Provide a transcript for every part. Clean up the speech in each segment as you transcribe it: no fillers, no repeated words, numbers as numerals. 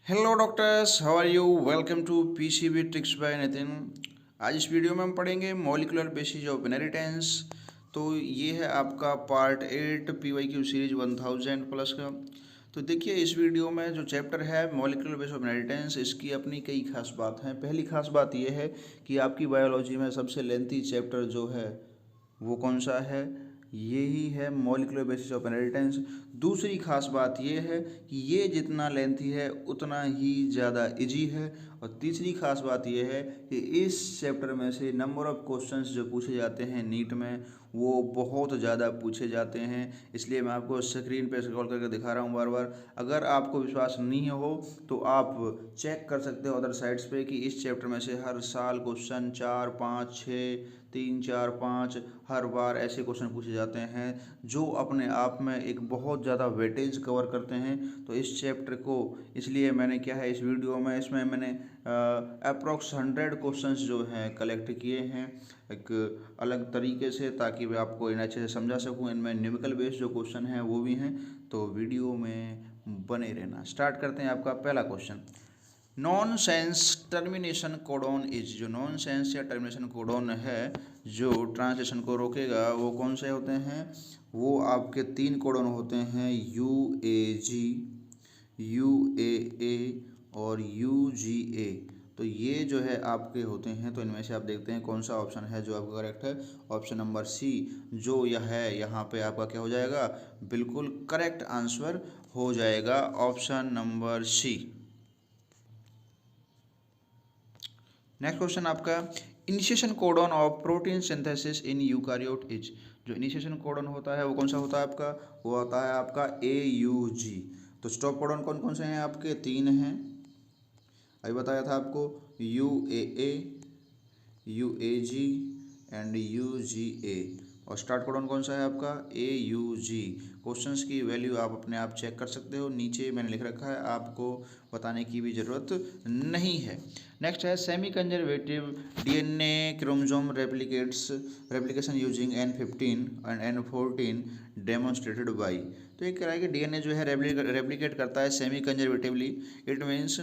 Hello doctors, how are you? Welcome to PCB tricks by Nitin. आज इस video में हम पढ़ेंगे मॉलिक्यूलर बेसिस ऑफ इनहेरिटेंस। तो ये है आपका पार्ट 8 पीवाईक्यू सीरीज 1000 प्लस का। तो देखिए, इस वीडियो में जो चैप्टर है मॉलिक्यूलर बेसिस ऑफ इनहेरिटेंस, इसकी अपनी कई खास बात हैं। पहली खास बात ये है कि आपकी बायोलॉजी में सबसे लेंथी चैप्टर जो है वो कौन सा है? यही है मॉलिक्यूलर बेसिस ऑफ इनहेरिटेंस। दूसरी खास बात यह है कि ये जितना लेंथी है उतना ही ज़्यादा इजी है। और तीसरी खास बात यह है कि इस चैप्टर में से नंबर ऑफ क्वेश्चंस जो पूछे जाते हैं नीट में वो बहुत ज़्यादा पूछे जाते हैं। इसलिए मैं आपको स्क्रीन पे स्क्रॉल करके दिखा रहा हूँ बार बार। अगर आपको विश्वास नहीं हो तो आप चेक कर सकते हो अदर साइट्स पे कि इस चैप्टर में से हर साल क्वेश्चन 4, 5, 6, 3, 4, 5 हर बार ऐसे क्वेश्चन पूछे जाते हैं जो अपने आप में एक बहुत ज़्यादा वेटेज कवर करते हैं। तो इस चैप्टर को इसलिए मैंने क्या है, इस वीडियो में इसमें मैंने अप्रॉक्स 100 क्वेश्चंस जो हैं कलेक्ट किए हैं एक अलग तरीके से, ताकि मैं आपको इन्हें अच्छे से समझा सकूं। इनमें न्यूमेरिकल बेस्ड जो क्वेश्चन हैं वो भी हैं, तो वीडियो में बने रहना। स्टार्ट करते हैं। आपका पहला question, non sense termination codon is. जो नॉन सेंस या टर्मिनेशन कोडॉन है जो ट्रांसलेशन को रोकेगा वो कौन से होते हैं? वो आपके 3 कोडॉन होते हैं, UAG, UAA और UGA। तो ये जो है आपके होते हैं। तो इनमें से आप देखते हैं कौन सा ऑप्शन है जो आपका करेक्ट है। ऑप्शन नंबर सी जो यह है यहाँ पे आपका क्या हो जाएगा? बिल्कुल करेक्ट आंसर हो जाएगा option number C. Next question आपका, initiation codon of protein synthesis in eukaryote is. जो इनिशिएशन कोडॉन होता है वो कौन सा होता है आपका? वो होता है आपका AUG। तो स्टॉप कोडॉन कौन कौन से हैं आपके? 3 हैं, अभी बताया था आपको, UAA, UAG एंड UGA। और स्टार्ट कोडॉन कौन सा है आपका? AUG। क्वेश्चंस की वैल्यू आप अपने आप चेक कर सकते हो, नीचे मैंने लिख रखा है, आपको बताने की भी ज़रूरत नहीं है। नेक्स्ट है, semi conservative DNA chromosome replication using N15 and N14 demonstrated by. तो ये कह रहा है कि DNA जो है रेप्लिकेट करता है सेमी कंजर्वेटिवली। इट मीन्स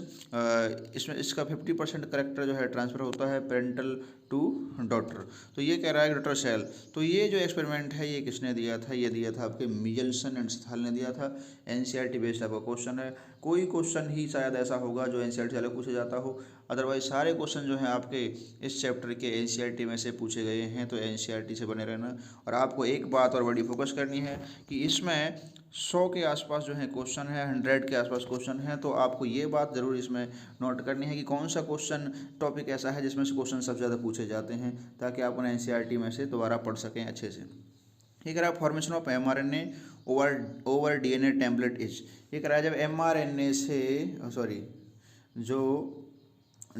इसमें इसका 50% करेक्टर जो है ट्रांसफ़र होता है पेरेंटल टू डॉटर। तो ये कह रहा है डॉटर सेल। तो ये जो एक्सपेरिमेंट है ये किसने दिया था? ये दिया था आपके मिचेल्सन एंड स्थाल ने दिया था। NCERT बेस्ड आपका क्वेश्चन है। कोई क्वेश्चन ही शायद ऐसा होगा जो NCERT से अलग पूछा जाता हो, अदरवाइज सारे क्वेश्चन जो हैं आपके इस चैप्टर के NCERT में से पूछे गए हैं। तो NCERT से बने रहना। और आपको एक बात और बड़ी फोकस करनी है कि इसमें 100 के आसपास जो है क्वेश्चन है, 100 के आसपास क्वेश्चन है। तो आपको ये बात ज़रूर इसमें नोट करनी है कि कौन सा क्वेश्चन टॉपिक ऐसा है जिसमें से क्वेश्चन सबसे ज़्यादा पूछे जाते हैं, ताकि आप उन्हें NCERT में से दोबारा पढ़ सकें अच्छे से। ये कह रहा है formation of mRNA over DNA template is. ये कह रहा है जब mRNA से जो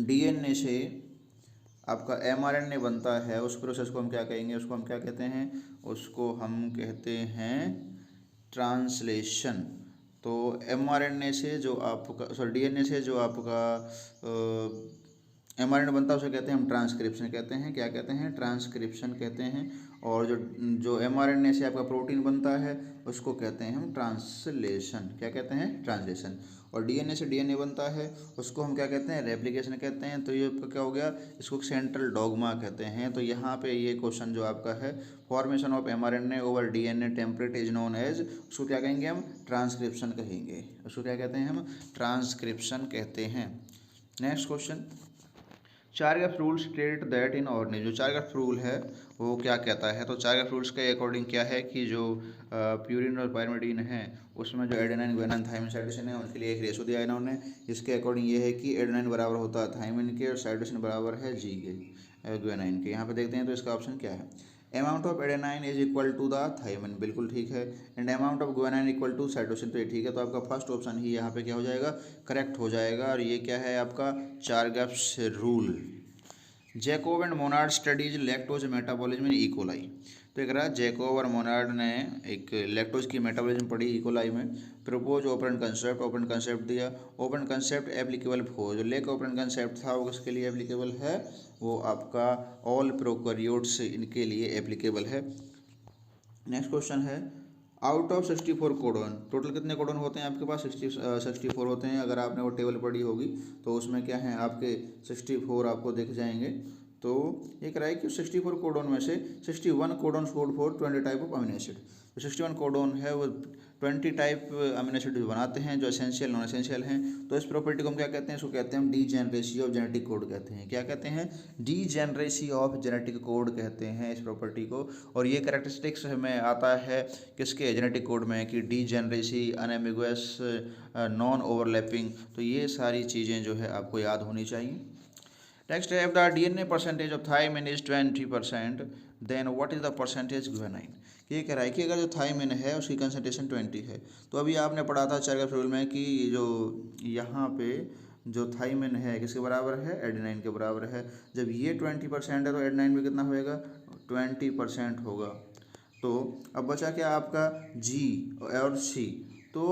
DNA से आपका mRNA बनता है उस प्रोसेस को हम क्या कहेंगे? उसको हम क्या कहते हैं? उसको हम कहते हैं ट्रांसलेशन। तो mRNA से जो आपका DNA से जो आपका mRNA बनता है उसे कहते हैं हम ट्रांसक्रिप्शन कहते हैं। क्या कहते हैं? ट्रांसक्रिप्शन कहते हैं। और जो mRNA से आपका प्रोटीन बनता है उसको कहते हैं हम ट्रांसलेशन। क्या कहते हैं? ट्रांसलेशन। और DNA से DNA बनता है उसको हम क्या कहते हैं? रेप्लिकेशन कहते हैं। तो ये आपका क्या हो गया? इसको सेंट्रल डॉगमा कहते हैं। तो यहाँ पे ये क्वेश्चन जो आपका है, formation of mRNA over DNA template is known as, उसको क्या कहेंगे हम? ट्रांसक्रिप्शन कहेंगे। उसको क्या कहते हैं हम? ट्रांसक्रिप्शन कहते हैं। Next question, Chargaff rule state that in organism. जो चारग्राफ रूल है वो क्या कहता है? तो चारग्राफ रूल्स के अकॉर्डिंग क्या है कि जो प्यूरिन और पायरिमिडीन है उसमें जो एडेनाइन ग्वानिन थायमिन साइटोसिन है उनके लिए एक रेशो दिया है इन्होंने। इसके अकॉर्डिंग ये है कि एडेनाइन बराबर होता है थायमिन के और साइटोसिन बराबर है G के ग्वानिन के। यहाँ पे देखते हैं तो इसका ऑप्शन क्या है? Amount of adenine is equal to the thymine, बिल्कुल ठीक है। And amount of guanine equal to cytosine, तो ये ठीक है। तो आपका फर्स्ट ऑप्शन ही यहाँ पे क्या हो जाएगा? करेक्ट हो जाएगा। और ये क्या है आपका? Chargaff's rule. Jacob and Monod studies lactose metabolism in E coli. तो एक रहा जैकोब और मोनार्ड ने एक लैक्टोज की मेटाबॉलिज्म पढ़ी इकोलाई में। प्रपोज ओपन कंसेप्ट दिया। ओपन कंसेप्ट एप्लीकेबल फॉर, जो लेक ओपन कंसेप्ट था वो किसके लिए एप्लीकेबल है? वो आपका ऑल प्रोकैरियोट्स इनके लिए एप्लीकेबल है। नेक्स्ट क्वेश्चन है, आउट ऑफ 64 कोडोन, टोटल कितने कोडोन होते हैं आपके पास? 64 होते हैं। अगर आपने वो टेबल पढ़ी होगी तो उसमें क्या है आपके 64 आपको दिख जाएंगे। तो ये कह रहा है कि 64 कोडोन में से 61 codon code for 20 type of amino acid. तो 61 कोडोन है वो 20 टाइप अमीनो एसिड बनाते हैं जो एसेंशियल नॉन एसेंशियल हैं। तो इस प्रॉपर्टी को हम क्या कहते हैं? इसको कहते हैं हम डीजेनरेसी ऑफ जेनेटिक कोड कहते हैं। क्या कहते हैं? डीजेनरेसी ऑफ जेनेटिक कोड कहते हैं इस प्रॉपर्टी को। और ये कैरेक्टरिस्टिक्स हमें आता है किसके? जेनेटिक कोड में, कि डीजेनरेसी, अनएम्बिगुअस, नॉन ओवरलैपिंग। तो ये सारी चीज़ें जो है आपको याद होनी चाहिए। नेक्स्ट है, if the DNA percentage of thiamine is 20%, then what is the percentage guanine? ये कह रहा है कि अगर जो थाइमिन है उसकी कंसनट्रेशन 20 है, तो अभी आपने पढ़ा था चैप्टर शेड्यूल में कि जो यहाँ पे जो थाइमिन है किसके बराबर है? एडेनाइन के बराबर है। जब ये 20% है तो एडेनाइन भी कितना होएगा? 20% होगा। तो अब बचा क्या आपका? जी और सी। तो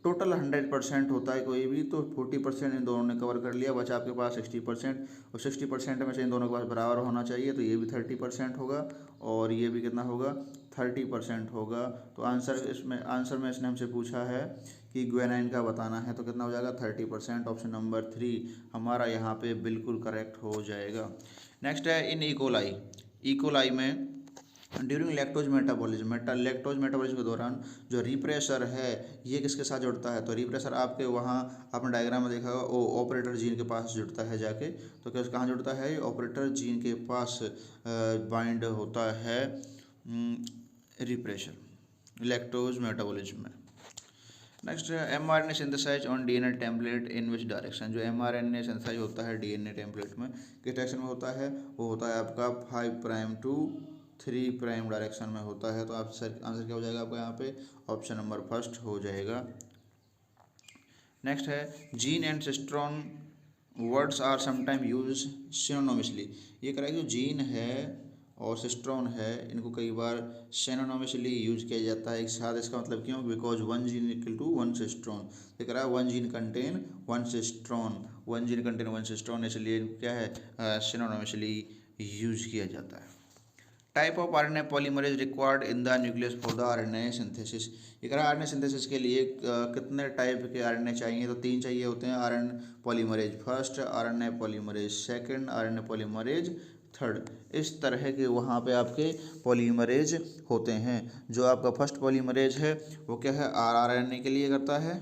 टोटल 100% होता है कोई भी, तो 40% इन दोनों ने कवर कर लिया, बचा आपके पास 60%। और 60% में से इन दोनों के पास बराबर होना चाहिए, तो ये भी 30% होगा और ये भी कितना होगा? 30% होगा। तो आंसर में इसने हमसे पूछा है कि ग्वेनाइन का बताना है, तो कितना हो जाएगा? 30%। ऑप्शन नंबर 3 हमारा यहाँ पे बिल्कुल करेक्ट हो जाएगा। नेक्स्ट है, इन इकोलाई में ड्यूरिंग लैक्टोज मेटाबॉलिज्म के दौरान जो रिप्रेशर है ये किसके साथ जुड़ता है? तो रिप्रेशर आपके वहाँ आपने डायग्राम में देखा होगा, वो ऑपरेटर जीन के पास जुड़ता है जाके। तो क्या कहाँ जुड़ता है? ये ऑपरेटर जीन के पास बाइंड होता है रिप्रेशर लैक्टोज मेटाबॉलिज्म में। नेक्स्ट है, mRNA synthesize on DNA template in which direction. जो mRNA सिंथेसाइज होता है DNA टेम्पलेट में किस डायरेक्शन में होता है? वो होता है आपका 5' टू 3' डायरेक्शन में होता है। तो आप आंसर क्या हो जाएगा आपका यहाँ पे? ऑप्शन नंबर फर्स्ट हो जाएगा। नेक्स्ट है, gene and cistron words are sometime use synonymously. ये कह रहा है कि जो जीन है और सिस्ट्रॉन है इनको कई बार सिनोनिमसली यूज किया जाता है एक साथ। इसका मतलब क्यों? Because 1 gene equal to 1 cistron. ये कह रहा है 1 gene contain 1 cistron, 1 gene contain 1 cistron, इसलिए क्या है? सिनोनिमसली यूज किया जाता है। Type of RNA polymerase required in the nucleus for the RNA synthesis. ये कह रहा है आरएनए सिंथेसिस के लिए कितने टाइप के आरएनए चाहिए? तो 3 चाहिए होते हैं। RNA polymerase first, RNA polymerase second, RNA polymerase third. इस तरह के वहाँ पे आपके पॉलीमरेज होते हैं। जो आपका फर्स्ट पॉलीमरेज है वो क्या है? आरएनए के लिए करता है।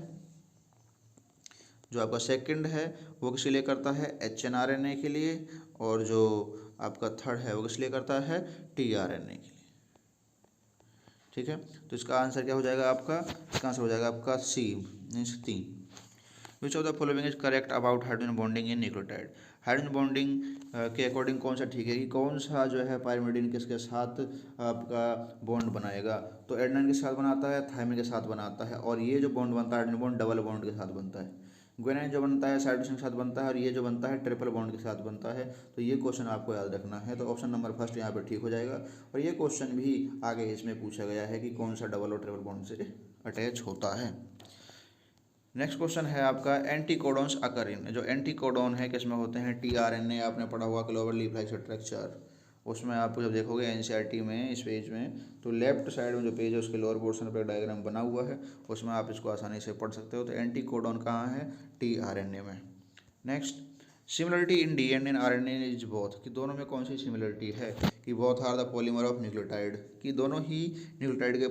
जो आपका सेकंड है वो किस लिए करता है? एचएनआरएनए के लिए। और जो आपका थर्ड है वो किस लिए करता है? टीआरएनए के लिए। ठीक है, तो इसका आंसर क्या हो जाएगा आपका? इसका आंसर हो जाएगा आपका C means 3। Which of the following is correct about hydrogen bonding in nucleotide. Hydrogen bonding के अकॉर्डिंग कौन सा ठीक है कि कौन सा जो है पायरिमिडीन किसके साथ आपका बॉन्ड बनाएगा? तो एडेनाइन के साथ बनाता है, थाइमिन के साथ बनाता है। और ये जो बॉन्ड बनता है हाइड्रोजन बॉन्ड डबल बॉन्ड के साथ बनता है। ग्वेनाइन जो बनता है साइटोसिन के साथ बनता है और ये जो बनता है ट्रिपल बॉन्ड के साथ बनता है। तो ये क्वेश्चन आपको याद रखना है। तो ऑप्शन नंबर फर्स्ट यहाँ पे ठीक हो जाएगा। और ये क्वेश्चन भी आगे इसमें पूछा गया है कि कौन सा डबल और ट्रिपल बॉन्ड से अटैच होता है। नेक्स्ट क्वेश्चन है आपका, एंटीकोडॉन्स अकर इन। जो एंटीकोडॉन है किसमें होते हैं? टीआरएनए। आपने पढ़ा हुआ क्लोवर लीफ लाइक स्ट्रक्चर, उसमें आपको जब देखोगे एनसीईआरटी में इस पेज में, तो लेफ्ट साइड में जो पेज है उसके लोअर पोर्शन पर डायग्राम बना हुआ है, उसमें आप इसको आसानी से पढ़ सकते हो। तो एंटीकोडॉन कहाँ है? टीआरएनए में। Next, similarity in DNA and RNA is both. कि दोनों में कौन सी सिमिलरिटी है? कि both are the polymer of nucleotide. कि दोनों ही न्यूक्लियोटाइड के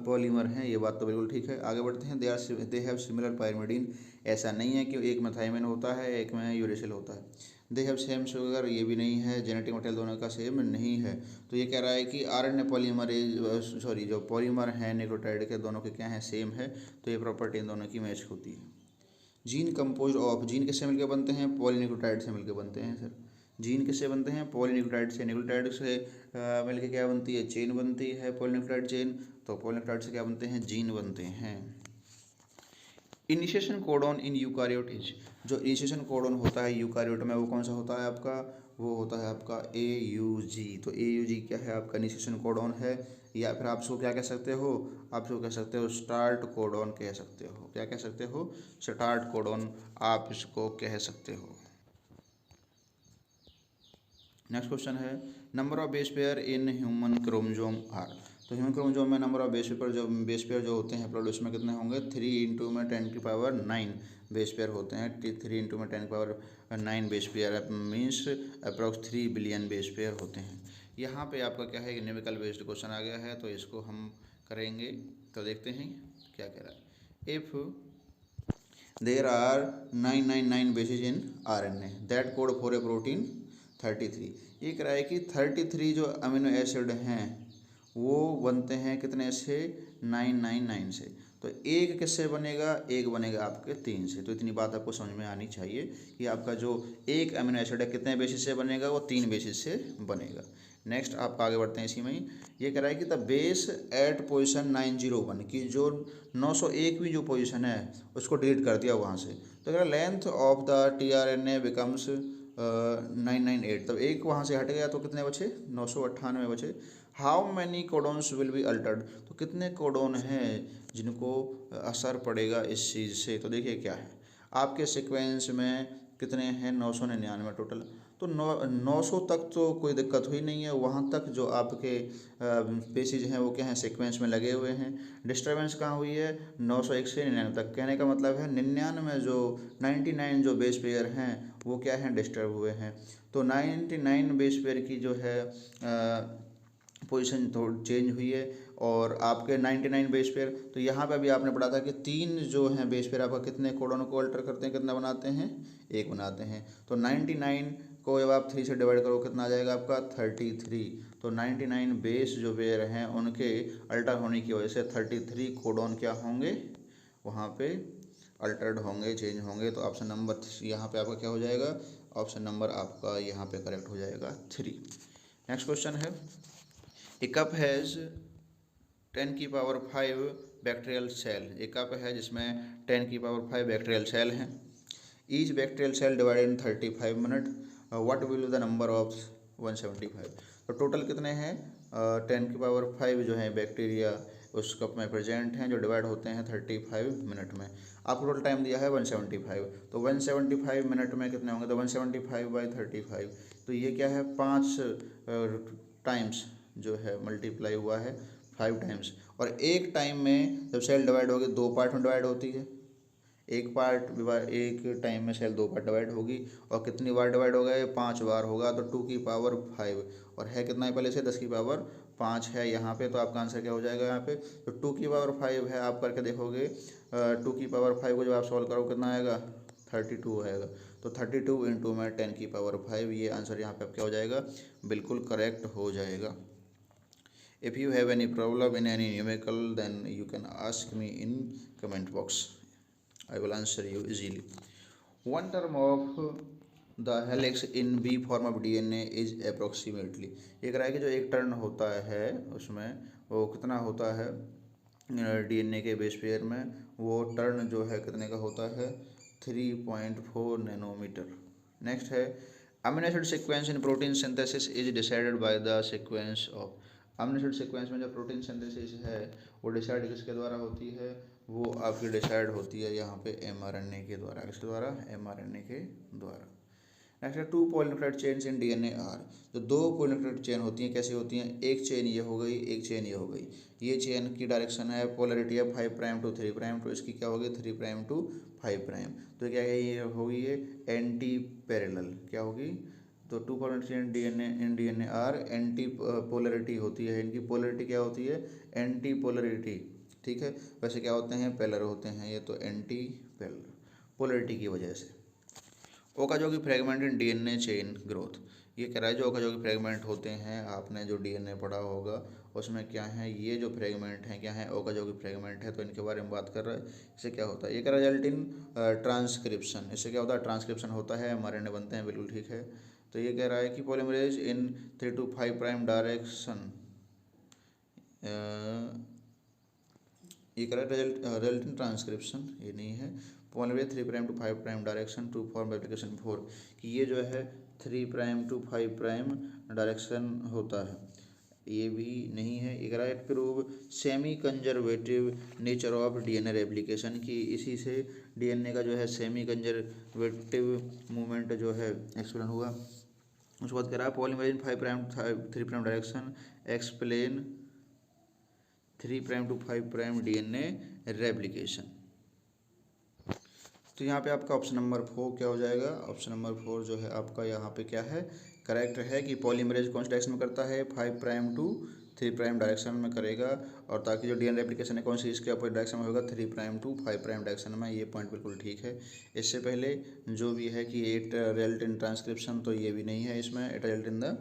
पॉलीमर हैं। ये बात तो बिल्कुल ठीक है। आगे बढ़ते हैं, दे हैव सिमिलर पायरिमिडीन। ऐसा नहीं है कि एक में थाइमिन होता है एक में यूरेसिल होता है। दे हैव सेम शुगर, ये भी नहीं है। जेनेटिक मटेरियल दोनों का सेम नहीं है। तो ये कह रहा है कि आरएनए पॉलीमरेज जो पॉलीमर हैं न्यूक्लियोटाइड के दोनों के क्या हैं? सेम है। तो ये प्रॉपर्टी इन दोनों की मैच होती है। जीन कंपोज ऑफ, जीन किससे मिलकर बनते हैं? पॉलीन्यूक्लियोटाइड से मिलकर बनते हैं सर। जीन किससे बनते हैं? पॉलीन्यूक्लियोटाइड से। न्यूक्लियोटाइड से मिलकर क्या बनती है? चेन बनती है, पॉलीन्यूक्लियोटाइड चेन। तो पॉलीन्यूक्लियोटाइड से क्या बनते हैं? जीन बनते हैं। Initiation codon in eukaryote is. जो इनिशिएशन कोडॉन होता है यूकारियोट में वो कौन सा होता है आपका? वो होता है आपका AUG। तो AUG क्या है आपका? इनिशिएशन कोडॉन है। या फिर आप इसको क्या कह सकते हो? आप इसको कह सकते हो स्टार्ट कोडॉन कह सकते हो। क्या कह सकते हो? स्टार्ट कोडॉन आप इसको कह सकते हो। नेक्स्ट क्वेश्चन है, number of base pair in human chromosome are. तो हीमोग्लोबिन में नंबर ऑफ बेस पेयर जो होते हैं प्रोड्यूस में कितने होंगे, 3 इंटू में 10⁹ बेस पेयर होते हैं। 3 इंटू में 10⁹ base pair means approx 3 billion base pair होते हैं। यहाँ पे आपका क्या है, न्यूमेरिकल बेस्ड क्वेश्चन आ गया है, तो इसको हम करेंगे। तो देखते हैं क्या कह रहा है। If there are 999 bases in RNA that code for a protein 33। ये कह रहा है कि 33 जो अमीनो एसिड हैं वो बनते हैं कितने से, 999 से। तो एक किससे बनेगा, एक बनेगा आपके 3 से। तो इतनी बात आपको समझ में आनी चाहिए कि आपका जो एक अमीनो एसिड है कितने बेसिस से बनेगा, वो 3 बेसिस से बनेगा। नेक्स्ट आप आगे बढ़ते हैं इसी में ही। ये कह रहा है कि द बेस एट पोजीशन 901 की जो 901वीं जो पोजीशन है उसको डिलीट कर दिया वहाँ से। तो कह रहा है length of the tRNA becomes 998। तब एक वहाँ से हट गया तो कितने बचे, 998 बचे। How many codons will be altered. तो कितने कोडोन हैं जिनको असर पड़ेगा इस चीज़ से। तो देखिए क्या है, आपके सीक्वेंस में कितने हैं, 999 टोटल। तो 900 तक तो कोई दिक्कत हुई नहीं है, वहाँ तक जो आपके बेसिस हैं वो क्या हैं, सीक्वेंस में लगे हुए हैं। डिस्टर्बेंस कहाँ हुई है, 901 से 99 तक। कहने का मतलब है 99 जो 99 जो बेस पेयर हैं वो क्या हैं, डिस्टर्ब हुए हैं। तो 99 बेस पेयर की जो है पोजीशन थोड़ी चेंज हुई है। और आपके 99 बेस पेयर, तो यहाँ पे अभी आपने पढ़ा था कि 3 जो हैं बेस पेयर आपका कितने कोडोन को अल्टर करते हैं, कितना बनाते हैं, 1 बनाते हैं। तो 99 को जब आप 3 से डिवाइड करो कितना आ जाएगा आपका, 33। तो 99 बेस जो पेयर हैं उनके अल्टर होने की वजह से 33 कोडोन क्या होंगे, वहाँ पे अल्टर्ड होंगे, चेंज होंगे। तो ऑप्शन नंबर यहाँ पे आपका क्या हो जाएगा, ऑप्शन नंबर आपका यहाँ पे करेक्ट हो जाएगा 3। नेक्स्ट क्वेश्चन है, a cup has 10⁵ bacterial cell. एक कप है जिसमें 10⁵ बैक्टीरियल सेल हैं। Each bacterial cell divided in 35 minute. What will the number of 175। तो टोटल कितने हैं, 10⁵ जो है बैक्टीरिया उस कप में प्रेजेंट हैं जो डिवाइड होते हैं 35 मिनट में। आपको टोटल टाइम दिया है 175। तो 175 मिनट में कितने होंगे, तो 175/35। तो ये क्या है, 5 टाइम्स जो है मल्टीप्लाई हुआ है 5 टाइम्स। और एक टाइम में जब सेल डिवाइड होगी 2 पार्ट में डिवाइड होती है। एक टाइम में सेल 2 पार्ट डिवाइड होगी। और कितनी बार डिवाइड होगा, ये 5 बार होगा। तो 2⁵5 और है कितना है पहले से, 10⁵5 है यहाँ पे। तो आपका आंसर क्या हो जाएगा यहाँ पे, तो 2⁵5 है। आप करके देखोगे 2⁵5 को जब आप सॉल्व करोगे कितना आएगा, 32 आएगा। तो 32 इंटू में 10⁵5, ये आंसर यहाँ पे क्या हो जाएगा, बिल्कुल करेक्ट हो जाएगा। If you have any problem in any numerical, then you can ask me in comment box. I will answer you easily. One term of the helix in B form of DNA is approximately. ये कह रहा है कि जो एक turn होता है उसमें वो कितना होता है DNA के बेस पेयर में, वो टर्न जो है कितने का होता है, 3.4 नैनोमीटर। नेक्स्ट है, amino acid sequence in protein synthesis is decided by the sequence of. Amino acid sequence में जो प्रोटीन सिंथेसिस है वो डिसाइड किसके द्वारा होती है, वो आपकी डिसाइड होती है यहाँ पे mRNA के द्वारा। किसके द्वारा, mRNA के द्वारा। नेक्स्ट है, 2 polynucleotide chains in DNA are. जो 2 पॉलीन्यूक्लियोटाइड चेन होती हैं कैसी होती हैं, एक चेन ये हो गई, एक चेन ये हो गई। ये चेन की डायरेक्शन है, पोलरिटी है 5' to 3', तो इसकी क्या होगी 3' to 5'। तो क्या है, ये होगी ये एंटी पैरेलल, क्या होगी, तो 2 polynucleotide in DNA are anti polarity होती है। इनकी पोलरिटी क्या होती है, एंटी पोलरिटी, ठीक है। वैसे क्या होते हैं, पेलर होते हैं ये, तो एंटी पेलर पोलरिटी की वजह से। ओकाज़की फ्रेगमेंट इन DNA चेन ग्रोथ। ये कह रहा है जो ओकाज़की फ्रेगमेंट होते हैं, आपने जो DNA पढ़ा होगा उसमें क्या है, ये जो फ्रेगमेंट हैं क्या है, ओकाज़की फ्रेगमेंट है। तो इनके बारे में बात कर रहा है, इससे क्या होता है, ये कह रहा है रिजल्ट इन ट्रांसक्रिप्शन। इससे क्या होता है, ट्रांसक्रिप्शन होता है, mRNA बनते हैं, बिल्कुल ठीक है। तो ये कह रहा है कि पॉलीमरेज इन 3 to 5' डायरेक्शन, ये कह रहा है रिजल्ट इन ट्रांसक्रिप्शन, ये नहीं है। Polymerase 3' to 5' direction to form application 4, कि ये जो है 3' to 5' डायरेक्शन होता है, ये भी नहीं है। ये कह रहा है prove semi conservative nature of DNA replication, की इसी से DNA का जो है सेमी कंजर्वेटिव मूवमेंट जो है एक्सप्लेन हुआ। उसके बाद कह रहा है polymerase 5' 3' direction explain 3' to 5' DNA replication. तो यहाँ पे आपका ऑप्शन नंबर 4 क्या हो जाएगा? ऑप्शन नंबर 4 जो है आपका यहाँ पे क्या है, करेक्ट है कि पॉलीमरेज कौन से डायरेक्शन में करता है, 5' to 3' डायरेक्शन में करेगा, और ताकि जो डीएनए रेप्लिकेशन है कौन सी इसके अपोजिट डायरेक्शन में होगा, 3' to 5' डायरेक्शन में। ये पॉइंट बिल्कुल ठीक है। इससे पहले जो भी है कि इट रिजल्ट इन ट्रांसक्रिप्शन, तो ये भी नहीं है इसमें, it result in the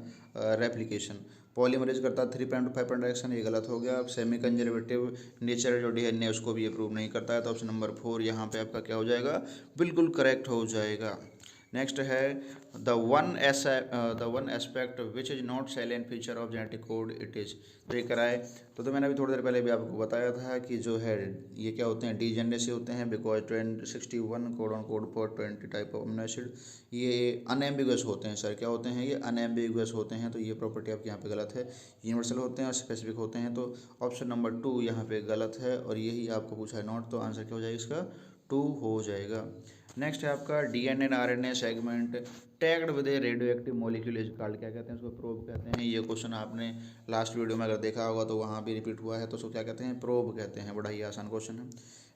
replication. Polymerase करता है 3' to 5' डायरेक्शन, ये गलत हो गया। अब सेमी कंजर्वेटिव नेचर जो डीएनए उसको भी अप्रूव नहीं करता है, तो ऑप्शन नंबर 4 यहाँ पे आपका क्या हो जाएगा, बिल्कुल करेक्ट हो जाएगा। नेक्स्ट है the one aspect which is not silent feature of genetic code it is. तो ये कराए तो मैंने अभी थोड़ी देर पहले भी आपको बताया था कि जो है ये क्या होते हैं, डीजेनरेसी होते हैं, because 61 code for 20 type of amino acid, ये अनएम्बिगुअस होते हैं। सर क्या होते हैं, ये अनएम्बिगुअस होते हैं, तो ये प्रॉपर्टी आपके यहाँ पे गलत है। यूनिवर्सल होते हैं और स्पेसिफिक होते हैं, तो ऑप्शन नंबर 2 यहाँ पे गलत है, और यही आपको पूछा है नॉट, तो आंसर क्या हो जाएगा इसका, 2 हो जाएगा। नेक्स्ट है आपका DNA and RNA segment tagged with A radio active molecule is called, क्या कहते हैं उसको, प्रोब कहते हैं। ये क्वेश्चन आपने लास्ट वीडियो में अगर देखा होगा तो वहाँ भी रिपीट हुआ है, तो उसको क्या कहते हैं, प्रोब कहते हैं। बड़ा ही आसान क्वेश्चन है।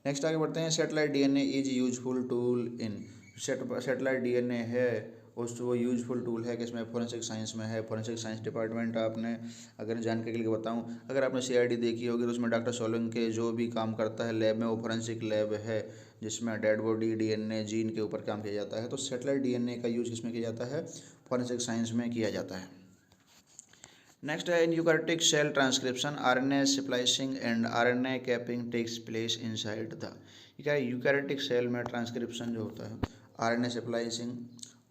नेक्स्ट आगे बढ़ते हैं, satellite DNA is useful tool in. Satellite DNA है उस वो यूजफुल टूल है कि इसमें फोरेंसिक साइंस में है। फोरेंसिक साइंस डिपार्टमेंट आपने अगर जानकारी के लिए बताऊं, अगर आपने सीआईडी देखी होगी तो उसमें डॉक्टर सोलंकी जो भी काम करता है लैब में, वो फोरेंसिक लैब है जिसमें डेड बॉडी डीएनए जीन के ऊपर काम किया जाता है। तो सेटेलाइट डीएनए का यूज किसमें किया जाता है, फोरेंसिक साइंस में किया जाता है। नेक्स्ट है in eukaryotic cell transcription RNA splicing and RNA capping takes place inside the. क्या है, यूकैरियोटिक सेल में ट्रांसक्रिप्शन जो होता है, आरएनए स्प्लाइसिंग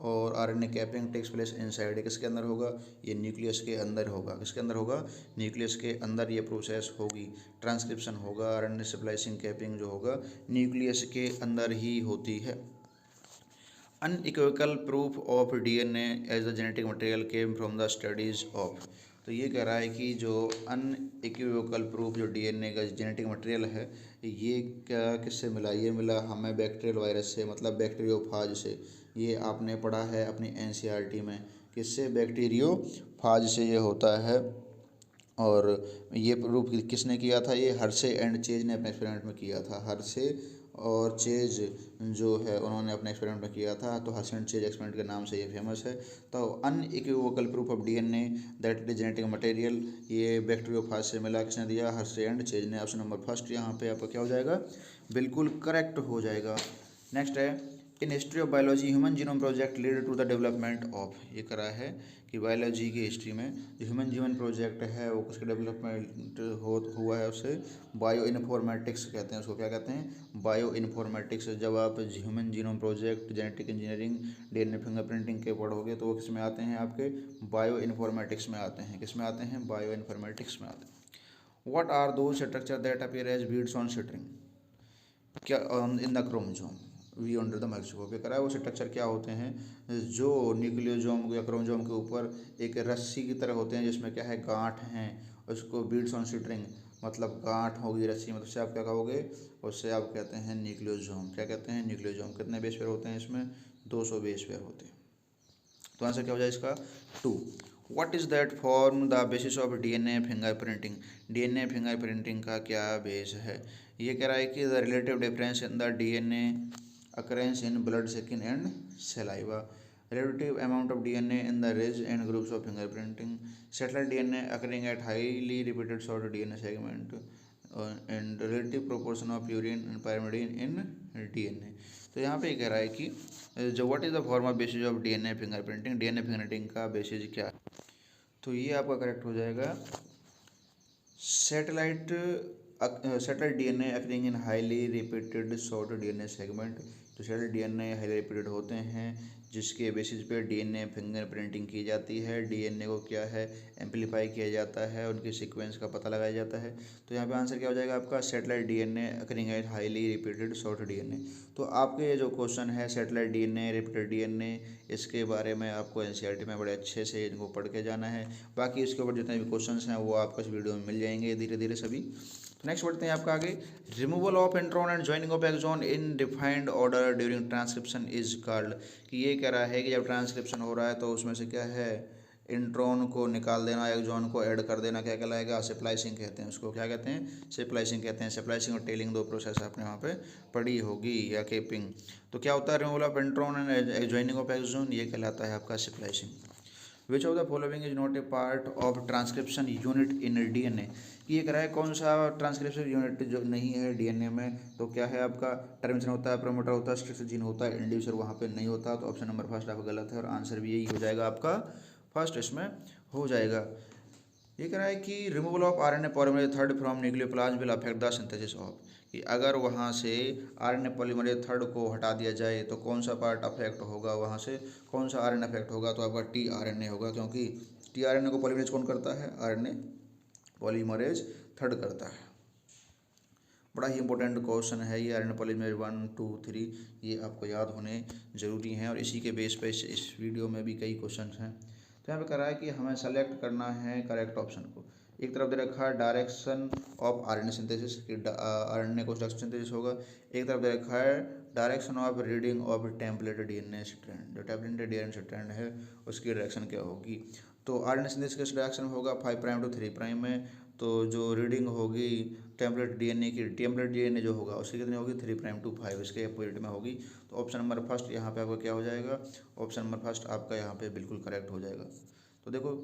और RNA capping takes place inside, किसके अंदर होगा, ये न्यूक्लियस के अंदर होगा। किसके अंदर होगा, न्यूक्लियस के अंदर ये प्रोसेस होगी, ट्रांसक्रिप्शन होगा, आरएनए स्प्लाइसिंग कैपिंग जो होगा न्यूक्लियस के अंदर ही होती है। Unequivocal proof of DNA as the genetic material came from the studies of. तो ये कह रहा है कि जो अनइक्विवोकल प्रूफ जो डीएनए का जेनेटिक मटेरियल है, ये क्या किससे मिला, ये मिला हमें बैक्टीरियल वायरस से, मतलब बैक्टीरियोफाज से। ये आपने पढ़ा है अपनी एनसीईआरटी में, किससे, बैक्टीरियोफाज से ये होता है। और ये प्रूफ किसने किया था, ये हर्शे एंड चेज ने अपने एक्सपेरिमेंट में किया था। हर्शे और चेज जो है उन्होंने अपने एक्सपेरिमेंट में किया था, तो हर्शे एंड चेज एक्सपेरिमेंट के नाम से ये फेमस है। तो unequivocal proof of DNA that it is genetic material, ये बैक्टीरियोफाज से मिला, किसने दिया, हर्शे एंड चेज ने। ऑप्शन नंबर फर्स्ट यहाँ पे आपका क्या हो जाएगा, बिल्कुल करेक्ट हो जाएगा। नेक्स्ट है in history of biology human genome project lead to the development of. ये करा है कि बायोलॉजी की हिस्ट्री में जो ह्यूमन जीवन प्रोजेक्ट है वो किसके डेवलपमेंट हुआ है, उसे बायो इन्फॉर्मेटिक्स कहते हैं। उसको क्या कहते हैं, बायो इन्फॉर्मेटिक्स। जब आप human genome project, genetic engineering, DNA fingerprinting के पढ़ोगे तो वो किस में आते हैं, आपके बायो इन्फॉर्मेटिक्स में आते हैं। किस में आते हैं, बायो इन्फॉर्मेटिक्स में आते हैं। What are do structure that appear as beads on string, क्या in the chromosome we under the microscope. ये करा है वो स्ट्रक्चर क्या होते हैं जो न्यूक्लियोसोम या क्रोमोसोम के ऊपर एक रस्सी की तरह होते हैं, जिसमें क्या है, गांठ हैं, उसको बीड्स ऑन स्ट्रिंग, मतलब गांठ होगी रस्सी में, तो उससे आप क्या कहोगे, उससे आप कहते हैं न्यूक्लियोसोम। क्या कहते हैं, न्यूक्लियोसोम। कितने बेस पेयर होते हैं इसमें, 200 बेस पेयर होते हैं। तो आंसर क्या हो जाए इसका, 2। What is that form the basis of DNA fingerprinting. DNA fingerprinting का क्या बेस है, ये कह रहा है कि the relative difference in the DNA occurrence in blood, skin and saliva, relative amount of DNA in the ridge and groups of fingerprinting, satellite DNA occurring at highly repeated short DNA segment, and relative proportion of purine and pyrimidine in DNA। तो यहाँ पे कह रहा है कि जो what is the form of basis of DNA fingerprinting, DNA fingerprinting का basis क्या है, तो ये आपका करेक्ट हो जाएगा satellite DNA occurring in highly repeated short DNA segment. तो सैटेलाइट डीएनए हाईली रिपीटेड होते हैं जिसके बेसिस पे डीएनए फिंगरप्रिंटिंग की जाती है। डीएनए को क्या है, एम्पलीफाई किया जाता है, उनके सीक्वेंस का पता लगाया जाता है। तो यहाँ पे आंसर क्या हो जाएगा आपका, satellite DNA occurring in highly repeated short DNA. तो आपके ये जो क्वेश्चन है सैटेलाइट डीएनए, रिपीटेड डीएनए, इसके बारे में आपको एनसीईआरटी में बड़े अच्छे से इनको पढ़ के जाना है। बाकी इसके ऊपर जितने भी क्वेश्चन हैं वो आपको इस वीडियो में मिल जाएंगे धीरे धीरे सभी। नेक्स्ट बढ़ते हैं आपका आगे, removal of intron and joining of exon in defined order during transcription is called. कि ये कह रहा है कि जब ट्रांसक्रिप्शन हो रहा है तो उसमें से क्या है, इंट्रॉन को निकाल देना, एक्सॉन को ऐड कर देना, क्या कहलाएगा, स्प्लाइसिंग कहते हैं उसको। क्या कहते हैं, स्प्लाइसिंग कहते हैं। स्प्लाइसिंग और टेलिंग दो प्रोसेस आपने वहाँ पे पढ़ी होगी, या केपिंग। तो क्या होता है removal of intron and adjoining of exon, ये कहलाता है आपका splicing. Which of the following is not a part of transcription unit in DNA, कि ये कह रहा है कौन सा ट्रांसक्रिप्शन यूनिट जो नहीं है डीएनए में। तो क्या है आपका, टर्मिनेशन होता है, प्रोमोटर होता है, स्ट्रेस जीन होता है, इंड्यूसर वहाँ पे नहीं होता। तो ऑप्शन नंबर फर्स्ट आपका गलत है और आंसर भी यही हो जाएगा आपका, फर्स्ट इसमें हो जाएगा। ये कह रहा है कि removal of RNA polymerase third from nucleoplasm will affect the synthesis of, कि अगर वहाँ से आरएनए पॉलीमरेज थर्ड को हटा दिया जाए तो कौन सा पार्ट अफेक्ट होगा, वहाँ से कौन सा आरएनए अफेक्ट होगा, तो आपका टीआरएनए होगा, क्योंकि टीआरएनए को पॉलीमरेज कौन करता है, आरएनए पॉलीमरेज थर्ड करता है। बड़ा ही इंपॉर्टेंट क्वेश्चन है ये, आरएनए पॉलीमरेज 1 2 3 ये आपको याद होने ज़रूरी हैं, और इसी के बेस पे इस वीडियो में भी कई क्वेश्चन हैं। तो यहाँ पे कह रहा है कि हमें सेलेक्ट करना है करेक्ट ऑप्शन को। एक तरफ दे रखा है डायरेक्शन ऑफ आरएनए सिंथेसिस, कि आरएनए को सिंथेसिस होगा। एक तरफ दे रखा है direction of reading of template DNA strand, जो टेम्पलेट डीएनए स्ट्रैंड है उसकी डायरेक्शन क्या होगी। तो आरएनए सिंथेसिस का डायरेक्शन होगा 5 प्राइम टू 3 प्राइम में। तो जो रीडिंग होगी टेम्पलेट डीएनए की, टेम्पलेट डीएनए जो होगा उसकी कितनी होगी, 3 प्राइम टू 5 इसके अपोजिट में होगी। तो ऑप्शन नंबर फर्स्ट यहाँ पे आपका क्या हो जाएगा, ऑप्शन नंबर फर्स्ट आपका यहाँ पे बिल्कुल करेक्ट हो जाएगा। तो देखो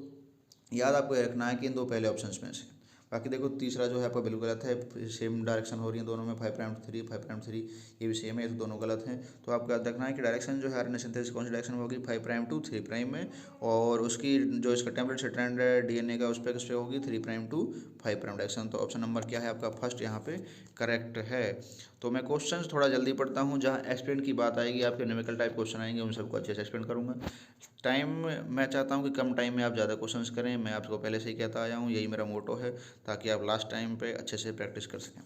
याद आपको ये रखना है कि इन दो पहले ऑप्शंस में से, बाकी देखो तीसरा जो है आपका बिल्कुल गलत है, सेम डायरेक्शन हो रही है दोनों में, 5 प्राइम टू 3 5 प्राइम 3 ये भी सेम है, तो दोनों गलत हैं। तो आपको याद रखना है कि डायरेक्शन जो है आरएनए सिंथेसिस कौन सी डायरेक्शन होगी, 5 प्राइम टू 3 प्राइम में, और उसकी जो इसका टेम्पलेट स्ट्रैंड है डीएनए का उस पर किस पे होगी, 3 प्राइम टू 5 प्राइम डायरेक्शन। तो ऑप्शन नंबर क्या है आपका, फर्स्ट यहाँ पे करेक्ट है। तो मैं क्वेश्चन थोड़ा जल्दी पढ़ता हूँ, जहाँ एक्सप्लेन की बात आएगी, आपके न्यूमेरिकल टाइप क्वेश्चन आएंगे, उन सबको अच्छे से एक्सप्लेन करूँगा। टाइम मैं चाहता हूँ कि कम टाइम में आप ज़्यादा क्वेश्चंस करें, मैं आपको पहले से ही कहता आया हूँ, यही मेरा मोटो है, ताकि आप लास्ट टाइम पे अच्छे से प्रैक्टिस कर सकें।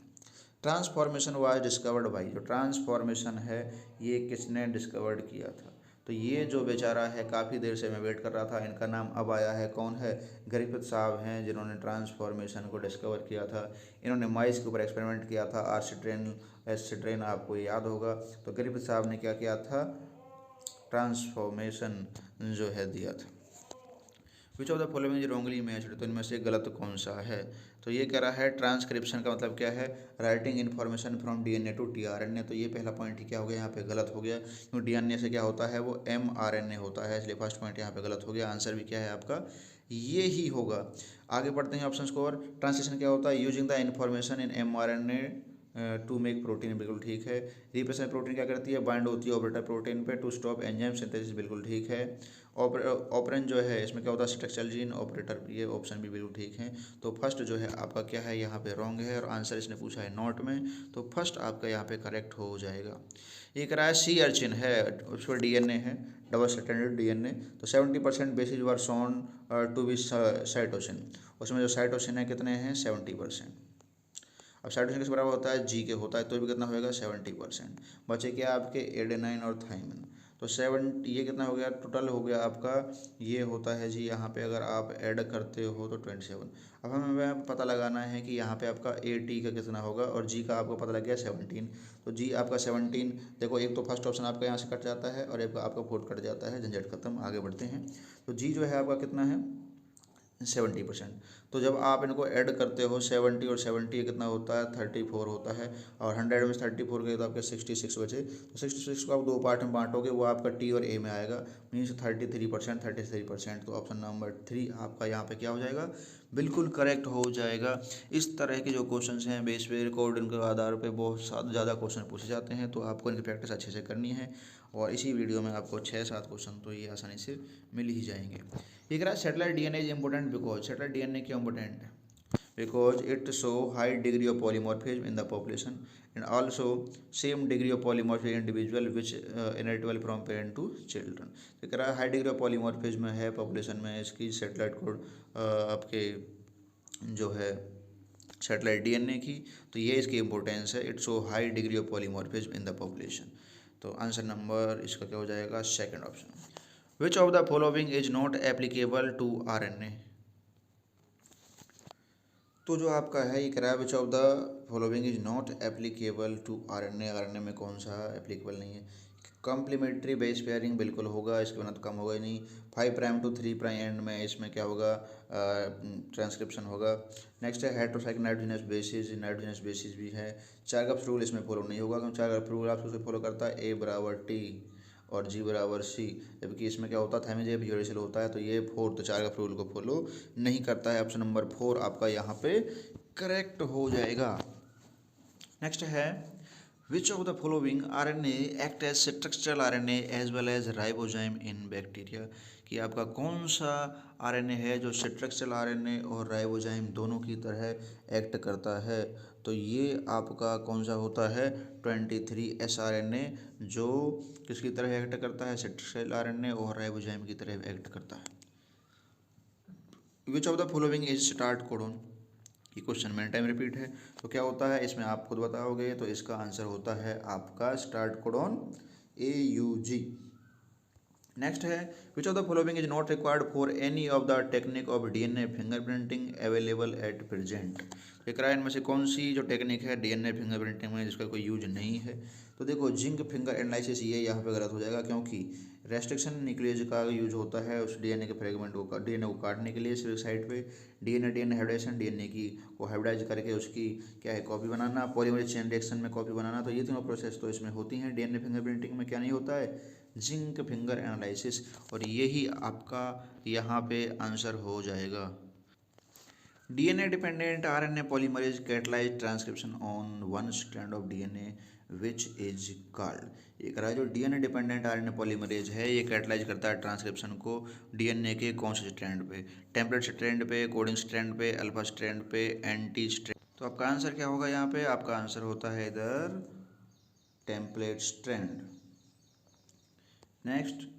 ट्रांसफॉर्मेशन वाज डिस्कवर्ड बाई, जो ट्रांसफॉर्मेशन है ये किसने डिस्कवर्ड किया था। तो ये जो बेचारा है, काफ़ी देर से मैं वेट कर रहा था, इनका नाम अब आया है, कौन है, ग्रिफिथ साहब हैं, जिन्होंने ट्रांसफॉर्मेशन को डिस्कवर किया था। इन्होंने माइस के ऊपर एक्सपेरिमेंट किया था, आर्सिट्रेन एस्सिट्रेन आपको याद होगा। तो ग्रिफिथ साहब ने क्या किया था, ट्रांसफॉर्मेशन जो है दिया था। विच of the following is wrongly matched, तो इनमें से गलत कौन सा है। तो ये कह रहा है ट्रांसक्रिप्शन का मतलब क्या है, writing information from DNA to tRNA. तो ये पहला पॉइंट ही क्या हो गया, यहाँ पे गलत हो गया, क्योंकि डीएनए से क्या होता है, वो एमआरएनए होता है, इसलिए फर्स्ट पॉइंट यहाँ पे गलत हो गया। आंसर भी क्या है आपका, ये ही होगा। आगे बढ़ते हैं ऑप्शन को, और ट्रांसलेशन क्या होता है, using the information in mRNA to make protein, बिल्कुल ठीक है। रिप्रेजेंट प्रोटीन क्या करती है, बाइंड होती है ऑपरेटर प्रोटीन पे टू स्टॉप एंजाइम सिंथेसिस, बिल्कुल ठीक है। ऑपरेंट जो है इसमें क्या होता है, स्ट्रक्चरल जीन ऑपरेटर, ये ऑप्शन भी बिल्कुल ठीक है। तो फर्स्ट जो है आपका क्या है, यहाँ पे रॉन्ग है, और आंसर इसने पूछा है नॉट में, तो फर्स्ट आपका यहाँ पे करेक्ट हो जाएगा। ये कह रहा है सी अर्चिन है, उस पर डीएनए है, डबल स्ट्रैंडेड डीएनए। तो 70% bases were shown to be cytosine, उसमें जो साइटोसिन है कितने हैं, 70%। अब साइटोसिन किस बराबर होता है, जी के होता है, तो भी कितना होएगा, 70%। बचे क्या आपके एडेनाइन और थाइमिन। तो 7 ये कितना हो गया, टोटल हो गया आपका, ये होता है जी, यहाँ पे अगर आप ऐड करते हो तो 27। अब हमें पता लगाना है कि यहाँ पे आपका ए टी का कितना होगा, और जी का आपको पता लग गया 17। तो जी आपका 17, देखो एक तो फर्स्ट ऑप्शन आपका यहाँ से कट जाता है, और एक आपका फोर्थ कट जाता है, झंझट खत्म, आगे बढ़ते हैं। तो जी जो है आपका कितना है, 70%। तो जब आप इनको ऐड करते हो 70 और 70 कितना होता है, 34 होता है, और 100 में 34 गए तो आपके 66 बचे। तो 66 को आप दो पार्ट में बांटोगे, वो आपका टी और ए में आएगा, मीन्स 33%। तो ऑप्शन नंबर 3 आपका यहाँ पे क्या हो जाएगा, बिल्कुल करेक्ट हो जाएगा। इस तरह के जो क्वेश्चन हैं बेस पे रिकॉर्डिंग के आधार पर बहुत ज़्यादा क्वेश्चन पूछे जाते हैं, तो आपको इनकी प्रैक्टिस अच्छे से करनी है, और इसी वीडियो में आपको 6-7 क्वेश्चन तो ये आसानी से मिल ही जाएंगे। ये कह रहा है satellite DNA is important because, satellite DNA क्यों इम्पोर्टेंट है, because it show high degree of polymorphism in the population and also same degree of polymorphism individual which inheritable from parent to children. तो कह रहा है high degree of polymorphism है population में, इसकी satellite code आपके जो है सेटेलाइट डीएनए की, तो ये इसकी इंपॉर्टेंस है, it show high degree of polymorphism in the population. तो आंसर नंबर इसका क्या हो जाएगा, second option. Which of the following is not applicable to RNA. तो जो आपका है ये कह रहा है which of the following is not applicable to RNA, RNA में कौन सा एप्लीकेबल नहीं है। कॉम्प्लीमेंट्री बेस पेयरिंग बिल्कुल होगा, इसके बिना तो कम होगा ही नहीं। 5 प्राइम टू 3 प्राइम एंड में इसमें क्या होगा, ट्रांसक्रिप्शन होगा। नेक्स्ट है हेटेरोसाइक्लिक नाइट्रोजनस बेसिस भी है। चारगप्स रूल इसमें फॉलो नहीं होगा, क्योंकि चारगप्स रूल आपको फॉलो करता है A बराबर T और G बराबर C, जबकि इसमें क्या होता है थैमिजेब यूरेसिल होता है, तो ये 4 तो चारगप्स रूल को फॉलो नहीं करता है। ऑप्शन नंबर 4 आपका यहाँ पे करेक्ट हो जाएगा। नेक्स्ट है which of the following RNA act as structural RNA as well as ribozyme in bacteria, कि आपका कौन सा RNA है जो स्ट्रक्चरल RNA और राइबोजाइम दोनों की तरह एक्ट करता है। तो ये आपका कौन सा होता है, 23S RNA, जो किसकी तरह एक्ट करता है, स्ट्रक्चरल RNA और राइबोजाइम की तरह एक्ट करता है। Which of the following is start codon, ये क्वेश्चन मैंने टाइम रिपीट है, तो क्या होता है इसमें आप खुद बताओगे, तो इसका आंसर होता है आपका स्टार्ट कोडॉन AUG। नेक्स्ट है which of the following is not required for any of the technique of DNA fingerprinting available at present, इनमें से कौन सी जो टेक्निक है DNA फिंगरप्रिंटिंग में जिसका कोई यूज नहीं है। तो देखो जिंक फिंगर एनालिसिस ये यहाँ पे गलत हो जाएगा, क्योंकि रेस्ट्रिक्शन न्यूक्लियस का यूज होता है उस DNA के फ्रेगमेंट को DNA को काटने के लिए सिर्फ साइड पे। DNA हाइब्रिडाइजेशन, DNA की को हाइब्रिडाइज करके उसकी क्या है कॉपी बनाना, पॉलीमरेज चेन रिएक्शन में कॉपी बनाना, तो ये तीनों प्रोसेस तो इसमें होती हैं। DNA फिंगरप्रिंटिंग में क्या नहीं होता है, जिंक फिंगर एनालिसिस, और यही आपका यहाँ पे आंसर हो जाएगा। DNA dependent RNA polymerase catalyze transcription on one strand of DNA which is called, एक रहा जो DNA डिपेंडेंट RNA पॉलीमरेज है, ये कैटलाइज करता है ट्रांसक्रिप्शन को DNA के कौन से स्ट्रैंड पे, टेम्पलेट स्ट्रैंड पे, कोडिंग स्ट्रैंड पे, अल्फा स्ट्रैंड पे, एंटी स्ट्रैंड। तो आपका आंसर क्या होगा यहाँ पे, आपका आंसर होता है इधर template strand. Next,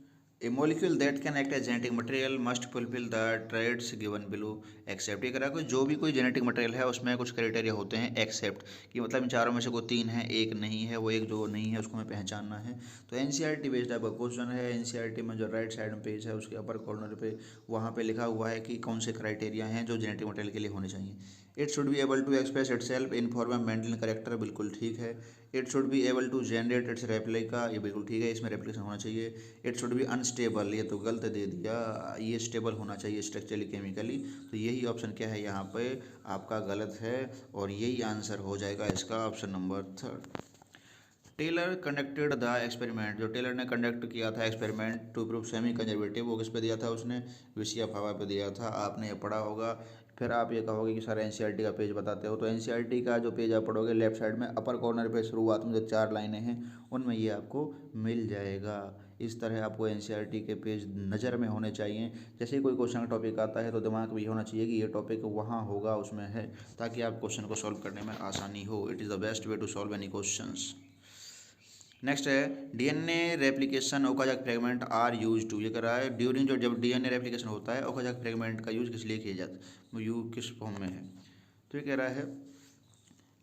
A molecule that can act as genetic material must fulfill the traits given below except, ये करा कोई जो भी कोई जेनेटिक मटेरियल है उसमें कुछ क्राइटेरिया होते हैं एक्सेप्ट, कि मतलब इन चारों में से कोई 3 है, एक नहीं है, वो एक जो नहीं है उसको हमें पहचानना है। तो NCERT बेस्ड आपका क्वेश्चन है। NCERT में जो राइट साइड में पेज है उसके अपर कॉर्नर पे वहाँ पे लिखा हुआ है कि कौन से क्राइटेरिया हैं जो जेनेटिक मटेरियल के लिए होने चाहिए। It should be able to express itself in form of Mendelian character, बिल्कुल ठीक है। It should be able to generate its replica, ये बिल्कुल ठीक है, इसमें रेप्लिकेशन होना चाहिए। इट शुड बी अनस्टेबल, ये तो गलत दे दिया, ये स्टेबल होना चाहिए स्ट्रक्चरली केमिकली, तो यही ऑप्शन क्या है यहाँ पे आपका गलत है, और यही आंसर हो जाएगा इसका option number 3। Taylor conducted the experiment, जो टेलर ने कंडक्ट किया था experiment to prove semi conservative, वो किस पे दिया था उसने, विसिया फावा पे दिया था, आपने ये पढ़ा होगा। फिर आप ये कहोगे कि सर NCERT का पेज बताते हो, तो NCERT का जो पेज आप पढ़ोगे लेफ्ट साइड में अपर कॉर्नर पे शुरुआत में जो 4 लाइनें हैं उनमें ये आपको मिल जाएगा। इस तरह आपको NCERT के पेज नज़र में होने चाहिए। जैसे ही कोई क्वेश्चन का टॉपिक आता है तो दिमाग में ये होना चाहिए कि ये टॉपिक वहाँ होगा उसमें है, ताकि आप क्वेश्चन को सॉल्व करने में आसानी हो। It is the best way to solve any questions. Next है DNA replication Okazaki fragment are used to, ये कर रहा है ड्यूरिंग, जो जब DNA रेप्लिकेशन होता है ओकाजाक फ्रेगमेंट का यूज किस लिए किया जाता है, वो यू किस फॉर्म में है। तो ये कह रहा है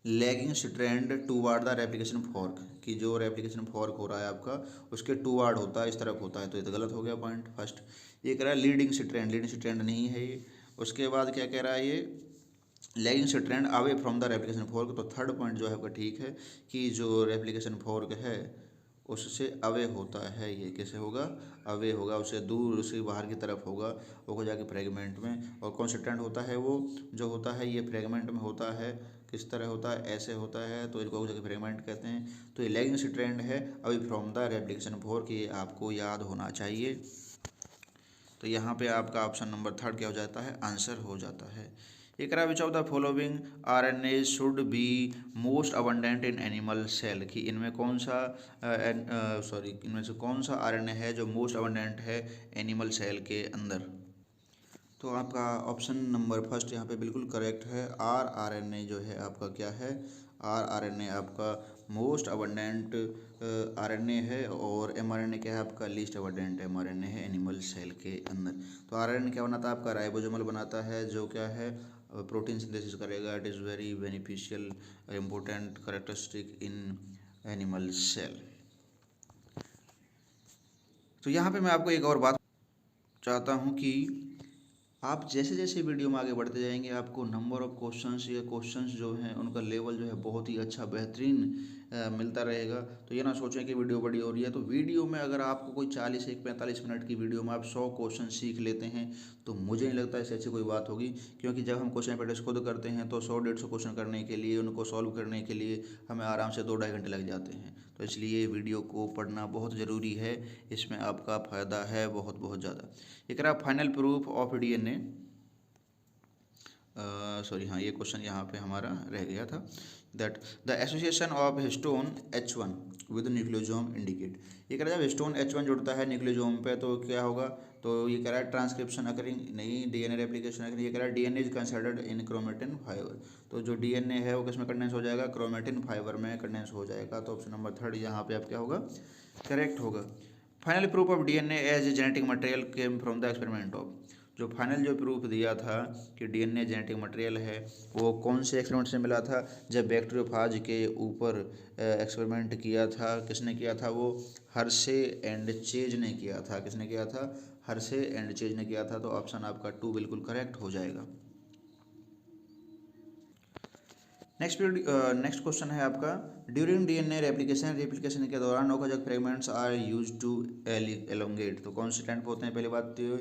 lagging strand toward the replication fork, कि जो रेप्लिकेशन फॉर्क हो रहा है आपका उसके टूवार्ड होता है, इस तरफ होता है, तो ये तो गलत हो गया पॉइंट फर्स्ट। ये कह रहा है लीडिंग स्ट्रैंड नहीं है ये। उसके बाद क्या कह रहा है, ये lagging strand away from the replication fork, तो थर्ड पॉइंट जो है आपका ठीक है कि जो रेप्लिकेशन फॉर्क है उससे अवे होता है, ये कैसे होगा, अवे होगा, उससे दूर, उससे बाहर की तरफ होगा, वो हो जाके फ्रेगमेंट में। और कॉन्स्टेंट होता है वो जो होता है ये फ्रेगमेंट में होता है, किस तरह होता है, ऐसे होता है, तो इनको जाके फ्रेगमेंट कहते हैं। तो ये लैगिंग स्ट्रैंड है away from the replication fork, ये आपको याद होना चाहिए। तो यहाँ पे आपका ऑप्शन नंबर 3 क्या हो जाता है, आंसर हो जाता है। एक which of the following RNA should be most abundant in animal cell, कि इनमें कौन सा इनमें से कौन सा RNA है जो मोस्ट अबंडेंट है एनिमल सेल के अंदर। तो आपका ऑप्शन नंबर फर्स्ट यहाँ पे बिल्कुल करेक्ट है। rRNA जो है आपका क्या है, rRNA आपका मोस्ट अबंडेंट RNA है, और mRNA क्या है आपका लीस्ट अबंडेंट mRNA है एनिमल सेल के अंदर। तो RNA क्या बनाता है आपका, राइबोसोमल बनाता है, जो क्या है प्रोटीन सिंथेसिस करेगा। It is very beneficial important characteristic in animal cell. तो यहाँ पे मैं आपको एक और बात चाहता हूँ कि आप जैसे जैसे वीडियो में आगे बढ़ते जाएंगे आपको नंबर ऑफ क्वेश्चंस या क्वेश्चंस जो हैं उनका लेवल जो है बहुत ही अच्छा बेहतरीन मिलता रहेगा। तो ये ना सोचें कि वीडियो बड़ी हो रही है, तो वीडियो में अगर आपको कोई 40 45 मिनट की वीडियो में आप 100 क्वेश्चन सीख लेते हैं तो मुझे नहीं लगता इससे अच्छी कोई बात होगी। क्योंकि जब हम क्वेश्चन प्रैक्टिस खुद करते हैं तो 100 150 क्वेश्चन करने के लिए, उनको सॉल्व करने के लिए हमें आराम से 2 ढाई घंटे लग जाते हैं। तो इसलिए वीडियो को पढ़ना बहुत ज़रूरी है, इसमें आपका फ़ायदा है बहुत बहुत ज़्यादा। एक रहा final proof of DNA, sorry हाँ, ये क्वेश्चन यहाँ पे हमारा रह गया था। That the association of histone H1 with nucleosome indicate. ये कह रहा है जब हिस्टोन H1 जुड़ता है न्यूक्लियोसोम पे तो क्या होगा, तो ये कह रहा है ट्रांसक्रिप्शन अकरिंग नहीं, DNA रेप्लिकेशन अकरिंग। ये कह रहा है DNA is considered in chromatin fibre. तो जो DNA है वो किसमें कंडेंस हो जाएगा, क्रोमेटिन फाइबर में कंडेंस हो जाएगा। तो ऑप्शन नंबर 3 यहाँ पे आप क्या होगा, करेक्ट होगा। Final proof of DNA as a genetic material came from the experiment of. जो फाइनल जो प्रूफ दिया था कि DNA जेनेटिक मटेरियल है, वो कौन से एक्सपेरिमेंट से मिला था, जब बैक्टीरियोफाज के ऊपर एक्सपेरिमेंट किया था। किसने किया था, वो हर्शे एंड चेज ने किया था। किसने किया था, हर्शे एंड चेज ने किया था। तो ऑप्शन आपका 2 बिल्कुल करेक्ट हो जाएगा। नेक्स्ट क्वेश्चन है आपका, ड्यूरिंग DNA रेप्लिकेशन के दौरान Okazaki fragments are used to elongate. तो कौन से स्टैंड पे होते हैं, पहली बात तो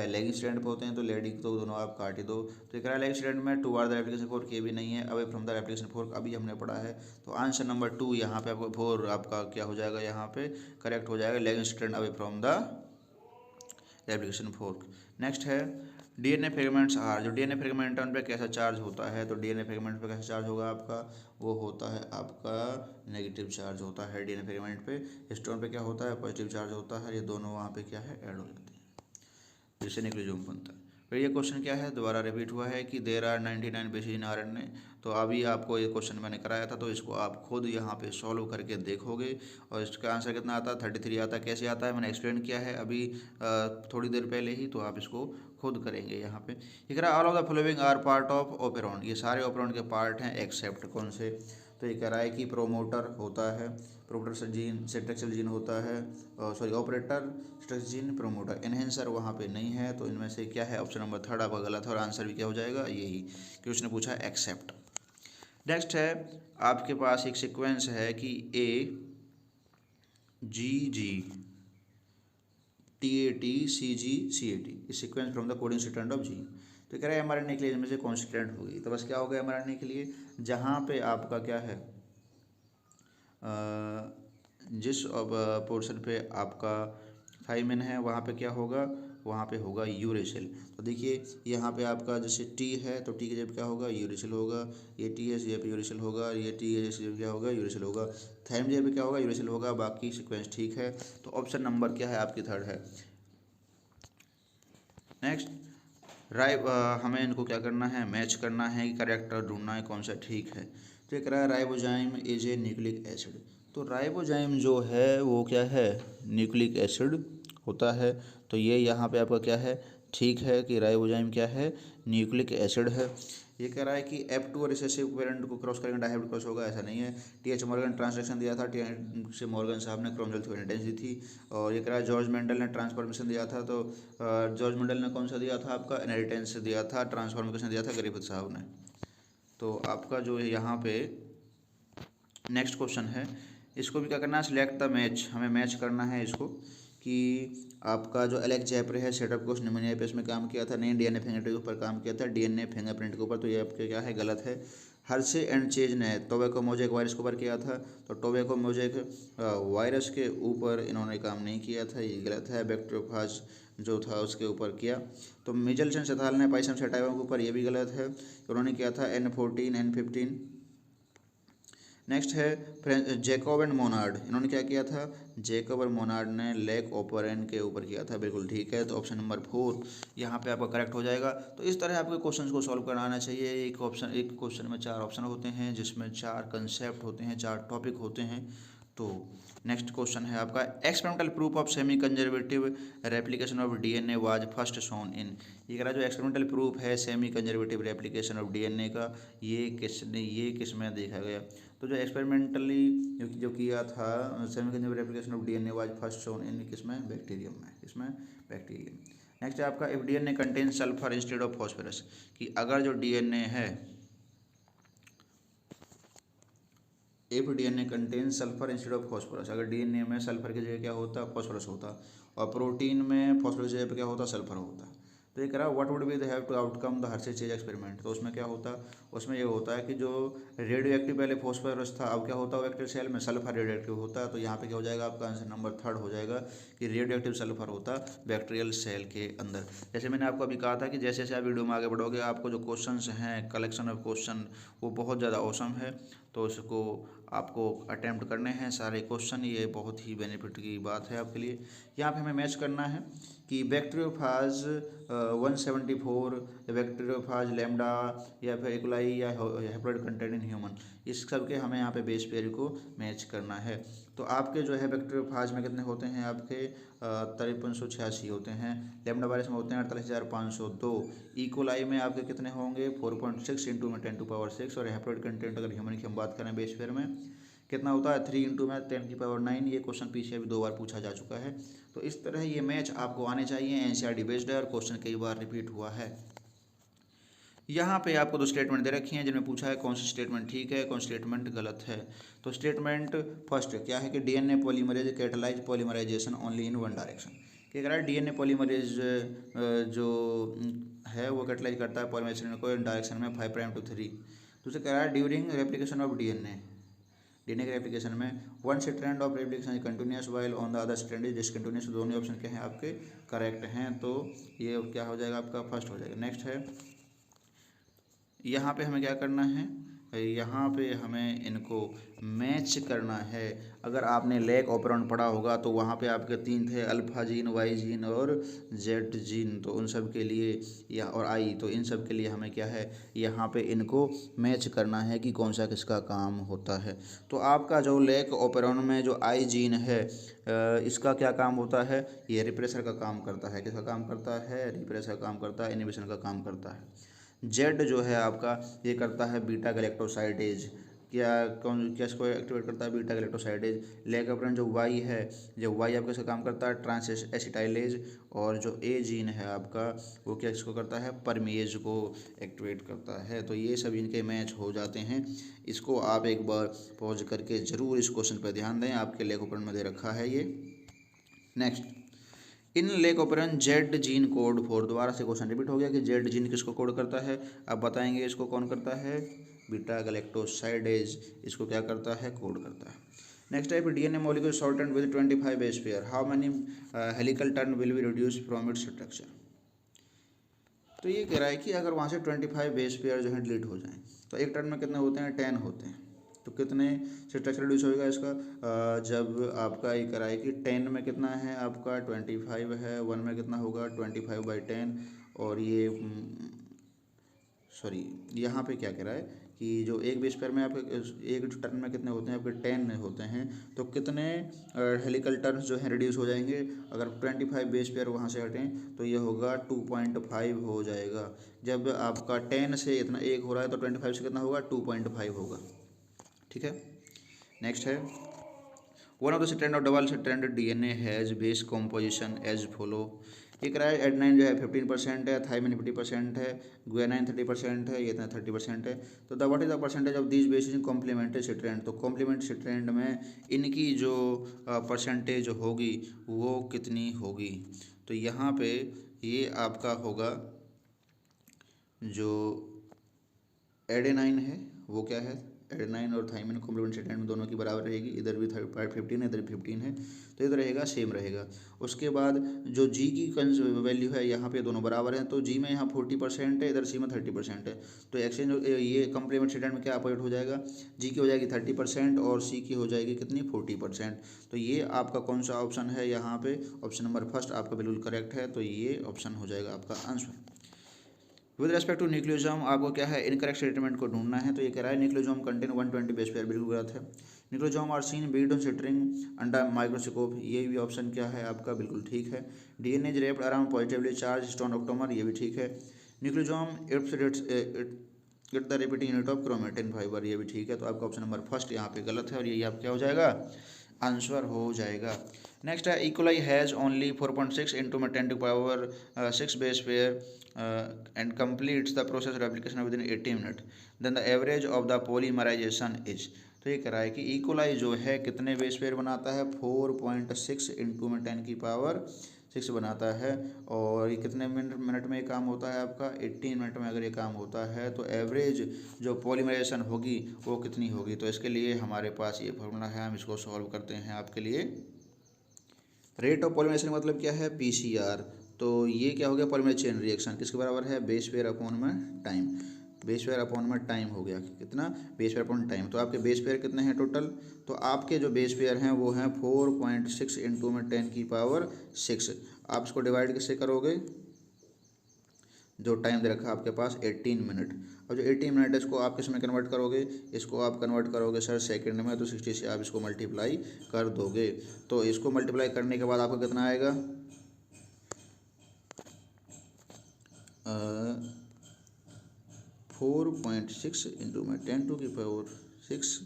लेगिंग स्टैंड पे होते हैं, तो लेडिंग तो दोनों आप काट ही दो। तो एक लेगिंग स्टैंड में टुवार्ड द रेप्लिकेशन फोर्क, ये भी नहीं है, away from the replication fork अभी हमने पढ़ा है। तो आंसर नंबर 2 यहाँ पे आपको 4 आपका क्या हो जाएगा, यहाँ पे करेक्ट हो जाएगा, lagging stand away from the replication fork. Next है DNA फ्रेगमेंट्स आर। जो DNA फ्रेगमेंट है उन पर कैसा चार्ज होता है, तो DNA फ्रेगमेंट पे कैसा चार्ज होगा आपका, वो होता है आपका नेगेटिव चार्ज होता है DNA फ्रेगमेंट पे। हिस्टोन पे क्या होता है, पॉजिटिव चार्ज होता है। ये दोनों वहाँ पे क्या है, ऐड हो जाते हैं, जिससे न्यूक्लियोसोम बनता है। फिर ये क्वेश्चन क्या है, दोबारा रिपीट हुआ है कि there are 99 bases in RNA। तो अभी आपको ये क्वेश्चन मैंने कराया था, तो इसको आप खुद यहाँ पे सॉल्व करके देखोगे और इसका आंसर कितना आता है, 33 आता है। कैसे आता है, मैंने एक्सप्लेन किया है अभी थोड़ी देर पहले ही, तो आप इसको खुद करेंगे यहाँ पे। ये कह रहा है all of the following are part of operon. ये सारे ओपेरॉन के पार्ट हैं एक्सेप्ट कौन से, तो ये कह रहा है कि प्रोमोटर होता है, प्रोमोटर जीन सेट्रेक्सल जीन होता है, sorry operator structural gene, promoter, enhancer वहाँ पे नहीं है। तो इनमें से क्या है, ऑप्शन नंबर 3 आपका गलत है और आंसर भी क्या हो जाएगा, यही, कि उसने पूछा एक्सेप्ट। नेक्स्ट है आपके पास एक सीक्वेंस है कि AGG TAT CG CAT, इस sequence from the coding strand of gene. तो कह रहा है mRNA के लिए इनमें से कौन सी स्ट्रैंड होगी, तो बस क्या होगा mRNA के लिए, जहाँ पे आपका क्या है, जिस पोर्शन पे आपका थाइमिन है वहाँ पे क्या होगा, वहाँ पे होगा यूरेसिल। तो देखिए यहाँ पे आपका जैसे टी है तो टी की जगह क्या होगा, यूरेसिल होगा। ये टी है जगह पे यूरेसिल होगा, ये टी है जगह क्या होगा, यूरेसिल होगा। थाइम जगह पे क्या होगा, यूरेसिल होगा। बाकी सीक्वेंस ठीक है। तो ऑप्शन नंबर क्या है आपकी 3 है। नेक्स्ट हमें इनको क्या करना है, मैच करना है, कि करेक्टर ढूंढना है कौन सा ठीक है। तो ये कह रहा है ribozyme is a nucleic acid. तो राइबोजाइम जो है वो क्या है, न्यूक्लिक एसिड होता है। तो ये यहाँ पे आपका क्या है, ठीक है कि राइबोजाइम क्या है, न्यूक्लिक एसिड है। ये कह रहा है कि F2 और रिसेसिव पेरेंट को क्रॉस करेंगे डायहाइब्रिड क्रॉस होगा, ऐसा नहीं है। TH मॉर्गन ट्रांसलेशन दिया था, TH मॉर्गन साहब ने क्रोमोसोम थ्योरेटिक्स दी थी। और ये कह रहा है जॉर्ज मेंडल ने ट्रांसफॉर्मेशन दिया था। तो जॉर्ज मेंडल ने कौन सा दिया था, आपका इनहेरिटेंस दिया था, ट्रांसफॉर्मेशन दिया था ग्रिफिथ साहब ने। तो आपका जो है यहाँ पे नेक्स्ट क्वेश्चन है, इसको भी क्या करना है, सिलेक्ट द मैच, हमें मैच करना है इसको, कि आपका जो एलेक्स जैपरे है सेटअप कोर्स निमोनिया पे इसमें काम किया था, नहीं DNA फिंगरप्रिंट के ऊपर काम किया था, DNA फिंगरप्रिंट के ऊपर। तो ये आपके क्या है, गलत है। हर्शे एंड चेज ने टोबैको मोज़ेक वायरस के ऊपर किया था। तो टोबैको मोज़ेक वायरस के ऊपर इन्होंने काम नहीं किया था, ये गलत है। बैक्टीरियोफाज जो था उसके ऊपर किया। तो मिचेल्सन सैथाल ने पाइसम सेटाइवा के ऊपर, ये भी गलत है। उन्होंने किया था N14 N15। नेक्स्ट है जैकब एंड मोनार्ड, इन्होंने क्या किया था, जैकब और मोनार्ड ने लेक ओपरेन के ऊपर किया था, बिल्कुल ठीक है। तो ऑप्शन नंबर 4 यहाँ पे आपका करेक्ट हो जाएगा। तो इस तरह आपके क्वेश्चंस को सॉल्व करना आना चाहिए। एक क्वेश्चन में 4 ऑप्शन होते हैं, जिसमें 4 कंसेप्ट होते हैं, 4 टॉपिक होते हैं। तो नेक्स्ट क्वेश्चन है आपका, experimental proof of semi conservative replication of DNA was first shown in. ये कह रहा है जो एक्सपेरिमेंटल प्रूफ है semi conservative replication of DNA का, ये किस में देखा गया। तो जो एक्सपेरिमेंटली जो किया था semi conservative replication of DNA was first shown in, किसमें, बैक्टीरियम में, किसमें, बैक्टीरियम। नेक्स्ट है आपका, if DNA contain sulphur instead of phosphorus, कि अगर जो DNA है if DNA contain sulphur instead of phosphorus, अगर डीएनए में सल्फर की जगह क्या होता, फॉस्फोरस होता, और प्रोटीन में फॉस्फोरस की जगह पे क्या होता, सल्फर होता। तो ये कह रहा है what would be the have to outcome the Hershey Chase experiment. तो उसमें क्या होता, उसमें ये होता है कि जो रेडियो एक्टिव पहले फॉस्फोरस था, अब क्या होता है बैक्टीरियल सेल में सल्फर रेडियो एक्टिव होता है। तो यहाँ पे क्या हो जाएगा, आपका आंसर नंबर 3 हो जाएगा कि रेडियो एक्टिव सल्फर होता बैक्टीरियल सेल के अंदर। जैसे मैंने आपको अभी कहा था कि जैसे जैसे आप वीडियो में आगे बढ़ोगे आपको जो क्वेश्चंस हैं, कलेक्शन ऑफ क्वेश्चन, वो बहुत ज़्यादा औसम है। तो उसको आपको अटैम्प्ट करने हैं सारे क्वेश्चन, ये बहुत ही बेनिफिट की बात है आपके लिए। यहाँ पे हमें मैच करना है कि बैक्टीरियोफाज 174, बैक्टीरियोफाज लैम्डा, या फिर इकोलाई, या हैप्लॉइड कंटेंट इन ह्यूमन, इस सब के हमें यहाँ पे बेस पेयर को मैच करना है। तो आपके जो है बैक्टीरियोफाज में कितने होते हैं, आपके 5386 होते हैं। लैम्डा वायरस में होते हैं 48,502। इकोलाई में आपके कितने होंगे, 4.6 इंटू में 10⁻6। और हैप्लॉइड कंटेंट अगर ह्यूमन की हम बात करें बेस पेयर में कितना होता है, 3 इंटू में 10⁹9। ये क्वेश्चन पीछे अभी 2 बार पूछा जा चुका है। तो इस तरह ये मैच आपको आने चाहिए, एनसीईआरटी बेस्ड है और क्वेश्चन कई बार रिपीट हुआ है। यहाँ पे आपको 2 स्टेटमेंट दे रखी हैं जिनमें पूछा है कौन सी स्टेटमेंट ठीक है, कौन सी स्टेटमेंट गलत है। तो स्टेटमेंट फर्स्ट क्या है कि DNA polymerase catalyze polymerization only in one direction. क्या कह रहा है, डीएनए पॉलीमरेज जो है वो कैटालाइज करता है पॉलीमराइजेशन को इन डायरेक्शन में 5 प्राइम टू 3। दूसरा कह रहा है ड्यूरिंग रेप्लिकेशन ऑफ डीएनए के रेप्लिकेशन में one strand of replication is continuous while on the other strand is discontinuous. दोनों ऑप्शन क्या हैं आपके करेक्ट हैं। तो ये क्या हो जाएगा, आपका फर्स्ट हो जाएगा। नेक्स्ट है, यहाँ पे हमें क्या करना है, यहाँ पे हमें इनको मैच करना है। अगर आपने लैक ऑपरेंड पढ़ा होगा तो वहाँ पे आपके 3 थे, अल्फा जीन, वाई जीन और जेड जीन। तो उन सब के लिए या और आई, तो इन सब के लिए हमें क्या है, यहाँ पे इनको मैच करना है कि कौन सा किसका काम होता है। तो आपका जो लैक ऑपरेंड में जो आई जीन है, इसका क्या काम होता है, ये रिप्रेसर का काम करता है। किसका काम करता है, रिप्रेसर का काम करता है, इनहिबिशन का काम करता है। जेड जो है आपका ये करता है बीटा गैलेक्टोसाइडेज। क्या कौन क्या इसको एक्टिवेट करता है, बीटा गैलेक्टोसाइडेज। लेग ऑपरेंड जो वाई है, जो वाई आपका इसका काम करता है ट्रांस एसिटाइलेज। और जो ए जीन है आपका वो क्या इसको करता है, परमेज को एक्टिवेट करता है। तो ये सब इनके मैच हो जाते हैं। इसको आप एक बार पॉज करके ज़रूर इस क्वेश्चन पर ध्यान दें, आपके लेग ऑपरेंड में दे रखा है ये। Next, in lake operand Z gene code for, दोबारा से क्वेश्चन रिपीट हो गया कि जेड जीन किसको कोड करता है। अब बताएंगे इसको कौन करता है, बीटा गैलेक्टोसाइडेज इसको क्या करता है, कोड करता है। Next type DNA molecule shortened with 25 base pair, how many helical turn will be reduce from its structure. तो ये कह रहा है कि अगर वहाँ से 25 बेस पेयर जो है डिलीट हो जाएं तो एक टर्न में कितने होते हैं, 10 होते हैं। तो कितने से स्ट्रक्चर रिड्यूस होएगा इसका, जब आपका ये करा है कि 10 में कितना है आपका 25 है, 1 में कितना होगा 25/10। और ये सॉरी यहाँ पे क्या कह रहा है कि जो एक बेस पेयर में आपके एक टर्न में कितने होते हैं, आपके 10 होते हैं। तो कितने हेलिकल टर्न्स जो हैं रिड्यूस हो जाएंगे, अगर 25 बेस पेयर वहाँ से हटें तो ये होगा 2.5 हो जाएगा। जब आपका 10 से इतना एक हो रहा है तो 25 से कितना होगा, 2.5 होगा। ठीक है। नेक्स्ट है, one of the strand of double stranded DNA has base composition as follow. एक रहा है एडेनाइन जो है 15% है, थाइमिन 50% है, गुआनाइन 30% है, ये इतना 30% है। तो the what is the percentage of these base in complementary strand. तो कॉम्प्लीमेंट्री स्ट्रैंड में इनकी जो परसेंटेज होगी वो कितनी होगी। तो यहाँ पे ये आपका होगा जो एडेनाइन है वो क्या है, एडेनाइन और थाइमिन कॉम्प्लीमेंट्री स्ट्रैंड में दोनों की बराबर रहेगी। इधर भी 15 है, इधर 15 है, तो इधर रहेगा सेम रहेगा। उसके बाद जो जी की वैल्यू है यहाँ पे दोनों बराबर हैं। तो जी में यहाँ 40% है, इधर सी में 30% है। तो एक्सचेंज ये कॉम्प्लीमेंट्री स्ट्रैंड में क्या अपोजिट हो जाएगा, जी की हो जाएगी 30% और सी की हो जाएगी कितनी 40%। तो ये आपका कौन सा ऑप्शन है, यहाँ पे ऑप्शन नंबर फर्स्ट आपका बिल्कुल करेक्ट है। तो ये ऑप्शन हो जाएगा आपका answer. With respect to nucleosome आपको क्या है, इनकरेक्ट स्टेटमेंट को ढूंढना है। तो ये कह रहा है न्यूक्लियोसोम कंटेन 120 बेस पेयर, बिल्कुल गलत है। Nucleosome are seen bead on string under microscope, ये भी ऑप्शन क्या है आपका बिल्कुल ठीक है। DNA is wrapped around positively charge histone octamer, ये भी ठीक है। Nucleosome it the repeating unit of chromatin fibre, ये भी ठीक है। तो आपका ऑप्शन नंबर फर्स्ट यहाँ पे गलत है और ये आप क्या हो जाएगा, आंसर हो जाएगा। नेक्स्ट है इकोलाई हैज़ ओनली 4.6 इंटू में 10⁻6 base pair and completes the process of replication within 80 minutes, then the average of the polymerization is। तो ये कह रहा है कि इकोलाई जो है कितने बेस पेयर बनाता है, 4.6 इंटू में 10⁻6 बनाता है। और ये कितने मिनट में ये काम होता है आपका, 18 मिनट में अगर ये काम होता है तो एवरेज जो पॉलीमराइजेशन होगी वो कितनी होगी। तो इसके लिए हमारे पास ये फॉर्मूला है, हम इसको सॉल्व करते हैं आपके लिए। रेट ऑफ पॉलीमराइजेशन मतलब क्या है, PCR। तो ये क्या हो गया, पॉलीमरेज चेन रिएक्शन किसके बराबर है, बेस पेयर अपॉन में टाइम। बेस पेयर अपॉन में टाइम हो गया कितना, बेस पेयर अपॉन टाइम। तो आपके बेस पेयर कितने हैं टोटल, तो आपके जो बेस पेयर हैं वो हैं 4.6 इंटू में 10⁻6। आप इसको डिवाइड किससे करोगे, जो टाइम दे रखा है आपके पास 18 मिनट। अब जो 18 मिनट है इसको आप किस में कन्वर्ट करोगे, इसको आप कन्वर्ट करोगे सर सेकंड में। तो 60 से आप इसको मल्टीप्लाई कर दोगे। तो इसको मल्टीप्लाई करने के बाद आपको कितना आएगा, 4.6 इंटू में 10⁻6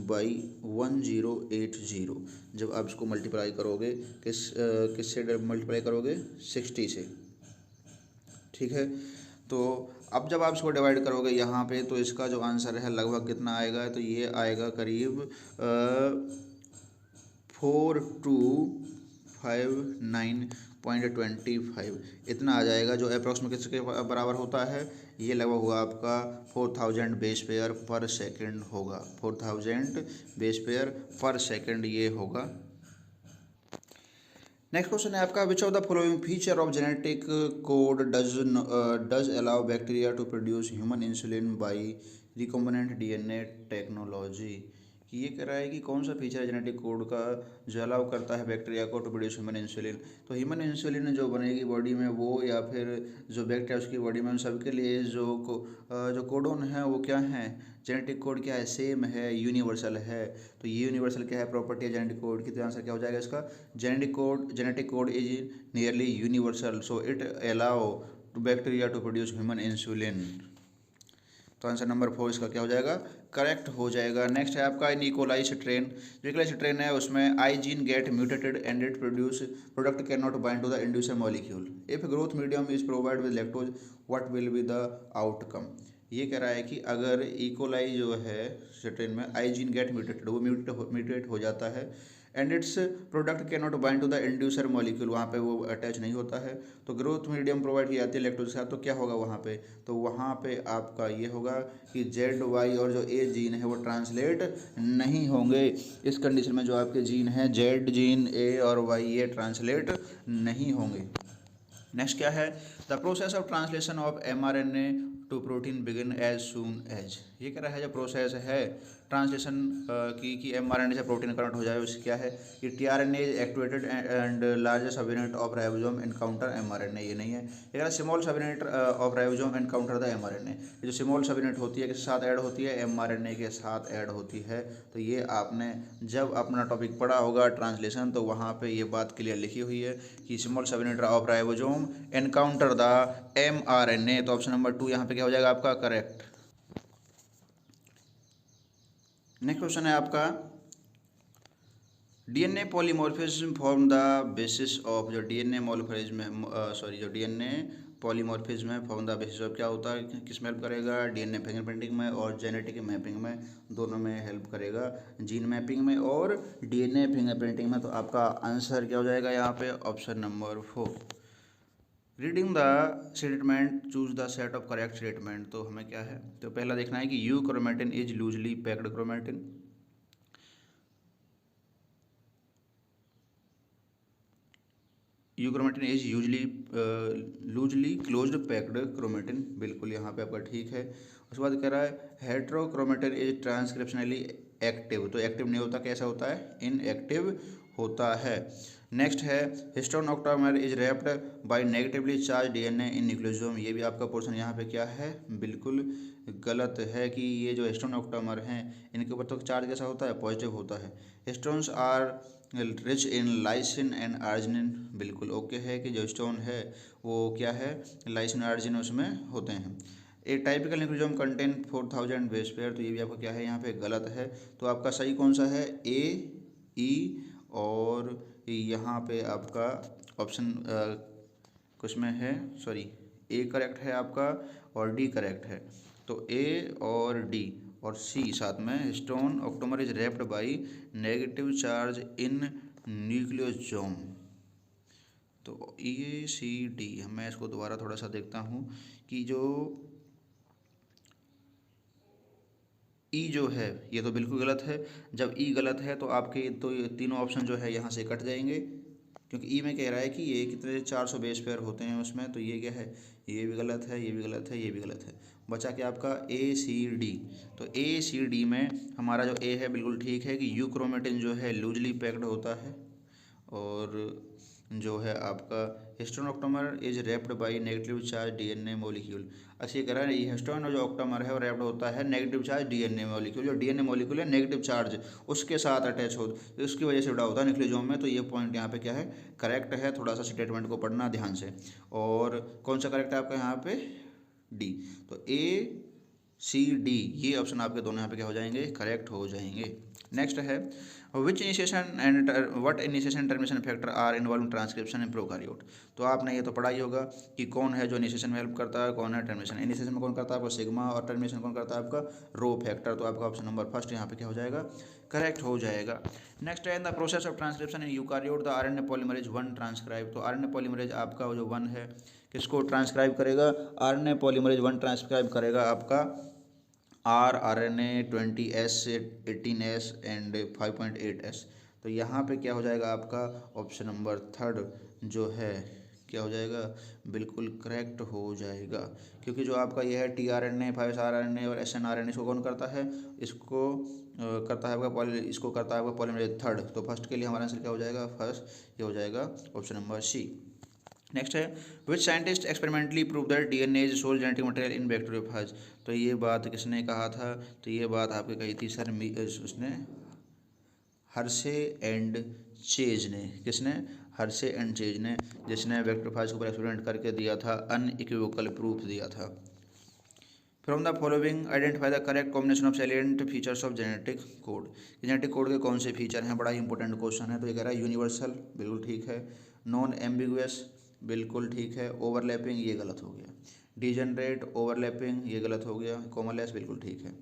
बाई 1080। जब आप इसको मल्टीप्लाई करोगे किससे मल्टीप्लाई करोगे, 60 से, ठीक है। तो अब जब आप इसको डिवाइड करोगे यहाँ पे तो इसका जो आंसर है लगभग कितना आएगा, तो ये आएगा करीब 4259.25 इतना आ जाएगा, जो अप्रॉक्सीमेट किसके बराबर होता है, ये लगभग होगा आपका 4000 बेस पेयर पर सेकंड होगा। 4000 बेस पेयर पर सेकंड ये होगा। नेक्स्ट क्वेश्चन है आपका, which of the following feature of genetic code does allow bacteria to produce human insulin by recombinant DNA technology. कि ये कह रहा है कि कौन सा फीचर है जेनेटिक कोड का जो अलाउ करता है बैक्टीरिया को टू प्रोड्यूस ह्यूमन इंसुलिन। तो ह्यूमन इंसुलिन जो बनेगी बॉडी में वो, या फिर जो बैक्टीरिया उसकी बॉडी में, उन सबके लिए जो कोडोन है वो क्या है, जेनेटिक कोड क्या है, सेम है, यूनिवर्सल है। तो ये यूनिवर्सल क्या है, प्रॉपर्टी है जेनेटिक कोड की। तो आंसर क्या हो जाएगा इसका, genetic code is nearly universal, so it allow to bacteria to produce human insulin. तो आंसर नंबर 4 इसका क्या हो जाएगा, करेक्ट हो जाएगा। नेक्स्ट है आपका इन इकोलाई स्ट्रेन। जो इकोलाई स्ट्रेन है उसमें I gene get mutated and it product can not bind to the inducer molecule. If growth medium is provide with lactose what will be the outcome. ये कह रहा है कि अगर E coli जो है स्ट्रेन में आई जीन गेट म्यूटेटेड, वो म्यूटेट हो जाता है, and its product can not bind to the inducer molecule, वहाँ पे वो अटैच नहीं होता है। तो ग्रोथ मीडियम प्रोवाइड की जाती है लैक्टोज के साथ, तो क्या होगा वहाँ पे, तो वहाँ पे आपका ये होगा कि ZY और जो A जीन है वो ट्रांसलेट नहीं होंगे। इस कंडीशन में जो आपके जीन हैं Z जीन, A और Y, ये ट्रांसलेट नहीं होंगे। नेक्स्ट क्या है, the process of translation of mRNA to protein begin as soon as. ये कह रहा है जो प्रोसेस है ट्रांसलेशन की कि mRNA से प्रोटीन कन्वर्ट हो जाए, उससे क्या है कि tRNA is activated and largest subunit of ribosome encounter mRNA। ये नहीं है, ये कह रहा है small subunit of ribosome encounter the mRNA। ये जो स्मॉल सबयूनिट होती है किसके साथ ऐड होती है, mRNA के साथ ऐड होती है। तो ये आपने जब अपना टॉपिक पढ़ा होगा ट्रांसलेशन तो वहाँ पे ये बात क्लियर लिखी हुई है कि small subunit of ribosome encounter the mRNA। तो ऑप्शन नंबर 2 यहाँ पे क्या हो जाएगा आपका करेक्ट। नेक्स्ट क्वेश्चन है आपका, DNA polymorphism form the basis of. जो DNA पॉलीमॉर्फिज्म है फॉर्म द बेसिस ऑफ क्या होता है, किस में हेल्प करेगा, DNA फिंगरप्रिंटिंग में और जेनेटिक मैपिंग में, दोनों में हेल्प करेगा, जीन मैपिंग में और DNA फिंगरप्रिंटिंग में। तो आपका आंसर क्या हो जाएगा यहाँ पे, option number 4। Reading the statement choose the set of correct statement. तो हमें क्या है, तो पहला देखना है कि you chromatin is loosely packed chromatin. You chromatin is loosely closed packed chromatin, बिल्कुल यहाँ पे आपका ठीक है। उसके बाद कह रहा है हेट्रोक्रोमेटिन इज ट्रांसक्रिप्शनली एक्टिव। तो एक्टिव नहीं होता, कैसा होता है, इनएक्टिव होता है। नेक्स्ट है histone octamer is wrapped by negatively charge DNA in nucleosome. ये भी आपका पोर्शन यहाँ पे क्या है, बिल्कुल गलत है कि ये जो हिस्टोन ऑक्टामर हैं इनके ऊपर तो चार्ज कैसा होता है, पॉजिटिव होता है। Histones are rich in lysine and arginine, बिल्कुल ओके है कि जो स्टोन है वो क्या है, लाइसिन आर्जिनिन उसमें होते हैं। A typical nucleosome contain 4000 base pair. तो ये भी आपका क्या है, यहाँ पे गलत है। तो आपका सही कौन सा है, A, E और यहाँ पे आपका ऑप्शन कुछ में है, सॉरी A करेक्ट है आपका और D करेक्ट है। तो A और D और सी साथ में histone octamer is wrapped by negative charge in nucleosome. तो ए सी डी, मैं इसको दोबारा थोड़ा सा देखता हूँ कि जो ई जो है ये तो बिल्कुल गलत है। जब ई गलत है तो आपके तो ये तीनों ऑप्शन जो है यहाँ से कट जाएंगे, क्योंकि ई में कह रहा है कि ये कितने 400 बेस पेयर होते हैं उसमें, तो ये क्या है, ये भी गलत है, ये भी गलत है, ये भी गलत है। बचा क्या आपका ए सी डी। तो ए सी डी में हमारा जो ए है बिल्कुल ठीक है कि यूक्रोमेटिन जो है लूजली पैक्ड होता है, और जो है आपका histone octamer is wrapped by negative charge DNA molecule. अच्छा ये कह रहा है ये हिस्टोन जो ऑक्टोमर है वो रैप्ड होता है नेगेटिव चार्ज डीएनए मॉलिक्यूल, जो डीएनए मॉलिक्यूल है नेगेटिव चार्ज उसके साथ अटैच हो, तो उसकी वजह से जुड़ा होता है न्यूक्लियोसोम में। तो ये पॉइंट यहाँ पे क्या है, करेक्ट है। थोड़ा सा स्टेटमेंट को पढ़ना ध्यान से। और कौन सा करेक्ट है आपका यहाँ पे, डी। तो ए सी डी ये ऑप्शन आपके दोनों यहाँ पे क्या हो जाएंगे, करेक्ट हो जाएंगे। नेक्स्ट है which initiation and what initiation termination factor are involve transcription in prokaryote. तो आपने ये तो पढ़ा ही होगा कि कौन है जो इनिशिएशन में हेल्प करता है, कौन है टर्मिनेशन। इनिशिएशन में कौन करता है आपका सिग्मा, और टर्मिनेशन कौन करता है आपका रो फैक्टर। तो आपका ऑप्शन नंबर फर्स्ट यहाँ पे क्या हो जाएगा, करेक्ट हो जाएगा। नेक्स्ट है in the process of transcription in eukaryote the RNA polymerase 1 transcribe. तो आरएनए पॉलीमरेज आपका जो 1 है किसको ट्रांसक्राइब करेगा, आरएनए पॉलीमरेज 1 ट्रांसक्राइब करेगा आपका RNA 20S 18S and 5.8S। तो यहाँ पे क्या हो जाएगा आपका ऑप्शन नंबर थर्ड जो है क्या हो जाएगा, बिल्कुल करेक्ट हो जाएगा। क्योंकि जो आपका ये है tRNA 5RNA और SNRNA इसको कौन करता है, इसको करता है आपका इसको करता है आपका पॉलीमरेज थर्ड। तो फर्स्ट के लिए हमारा आंसर क्या हो जाएगा, फर्स्ट ये हो जाएगा ऑप्शन नंबर सी। नेक्स्ट है which scientist experimentally prove that DNA is sole genetic material in bacteriophage. तो ये बात किसने कहा था, तो ये बात आपके कही थी सर उसने हर्शे एंड चेज ने। किसने, हर्शे एंड चेज ने, जिसने बैक्टीरियोफेज के ऊपर एक्सपेरिमेंट करके दिया था, अनइक्विवोकल प्रूफ दिया था। From the following identify the correct combination of salient features of genetic code. Genetic code के कौन से फीचर हैं, बड़ा ही इंपॉर्टेंट क्वेश्चन है। तो ये कह रहा है यूनिवर्सल, बिल्कुल ठीक है। नॉन एम्बिगुअस, बिल्कुल ठीक है। ओवरलैपिंग, ये गलत हो गया। डिजनरेट, ओवरलैपिंग, ये गलत हो गया। कॉमनलेस, बिल्कुल ठीक है।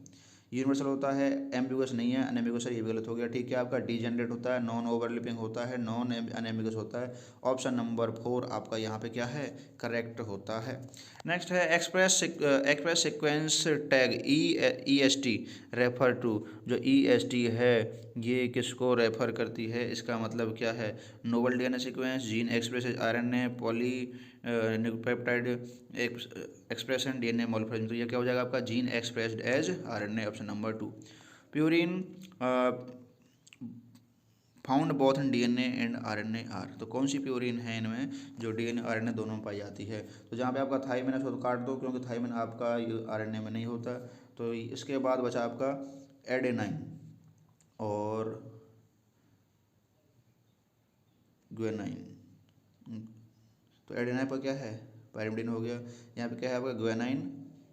यूनिवर्सल होता है, एम्बिगुअस नहीं है। अनएम्बिगुअस है, ये भी गलत हो गया। ठीक है आपका डिजनरेट होता है, नॉन ओवरलैपिंग होता है, नॉन अनएम्बिगुअस होता है। ऑप्शन नंबर 4 आपका यहाँ पे क्या है, करेक्ट होता है। नेक्स्ट है express sequence tag EST refer to. जो EST है ये किसको रेफर करती है, इसका मतलब क्या है, novel DNA sequence, gene express RNA, poly nucleopeptide expression DNA morphology. तो ये क्या हो जाएगा आपका, gene expressed as RNA, option number 2। Purine found both in DNA and RNA। तो कौन सी प्यूरिन है इनमें जो डीएनए RNA दोनों में पाई जाती है। तो जहाँ पे आपका थाइमिन है उसको तो काट दो, क्योंकि थाइमिन आपका RNA में नहीं होता। तो इसके बाद बचा आपका एडेनाइन और ग्वेनाइन। तो एडेनाइन पर क्या है, पायरिमिडीन हो गया। यहाँ पे क्या है आपका, ग्वेनाइन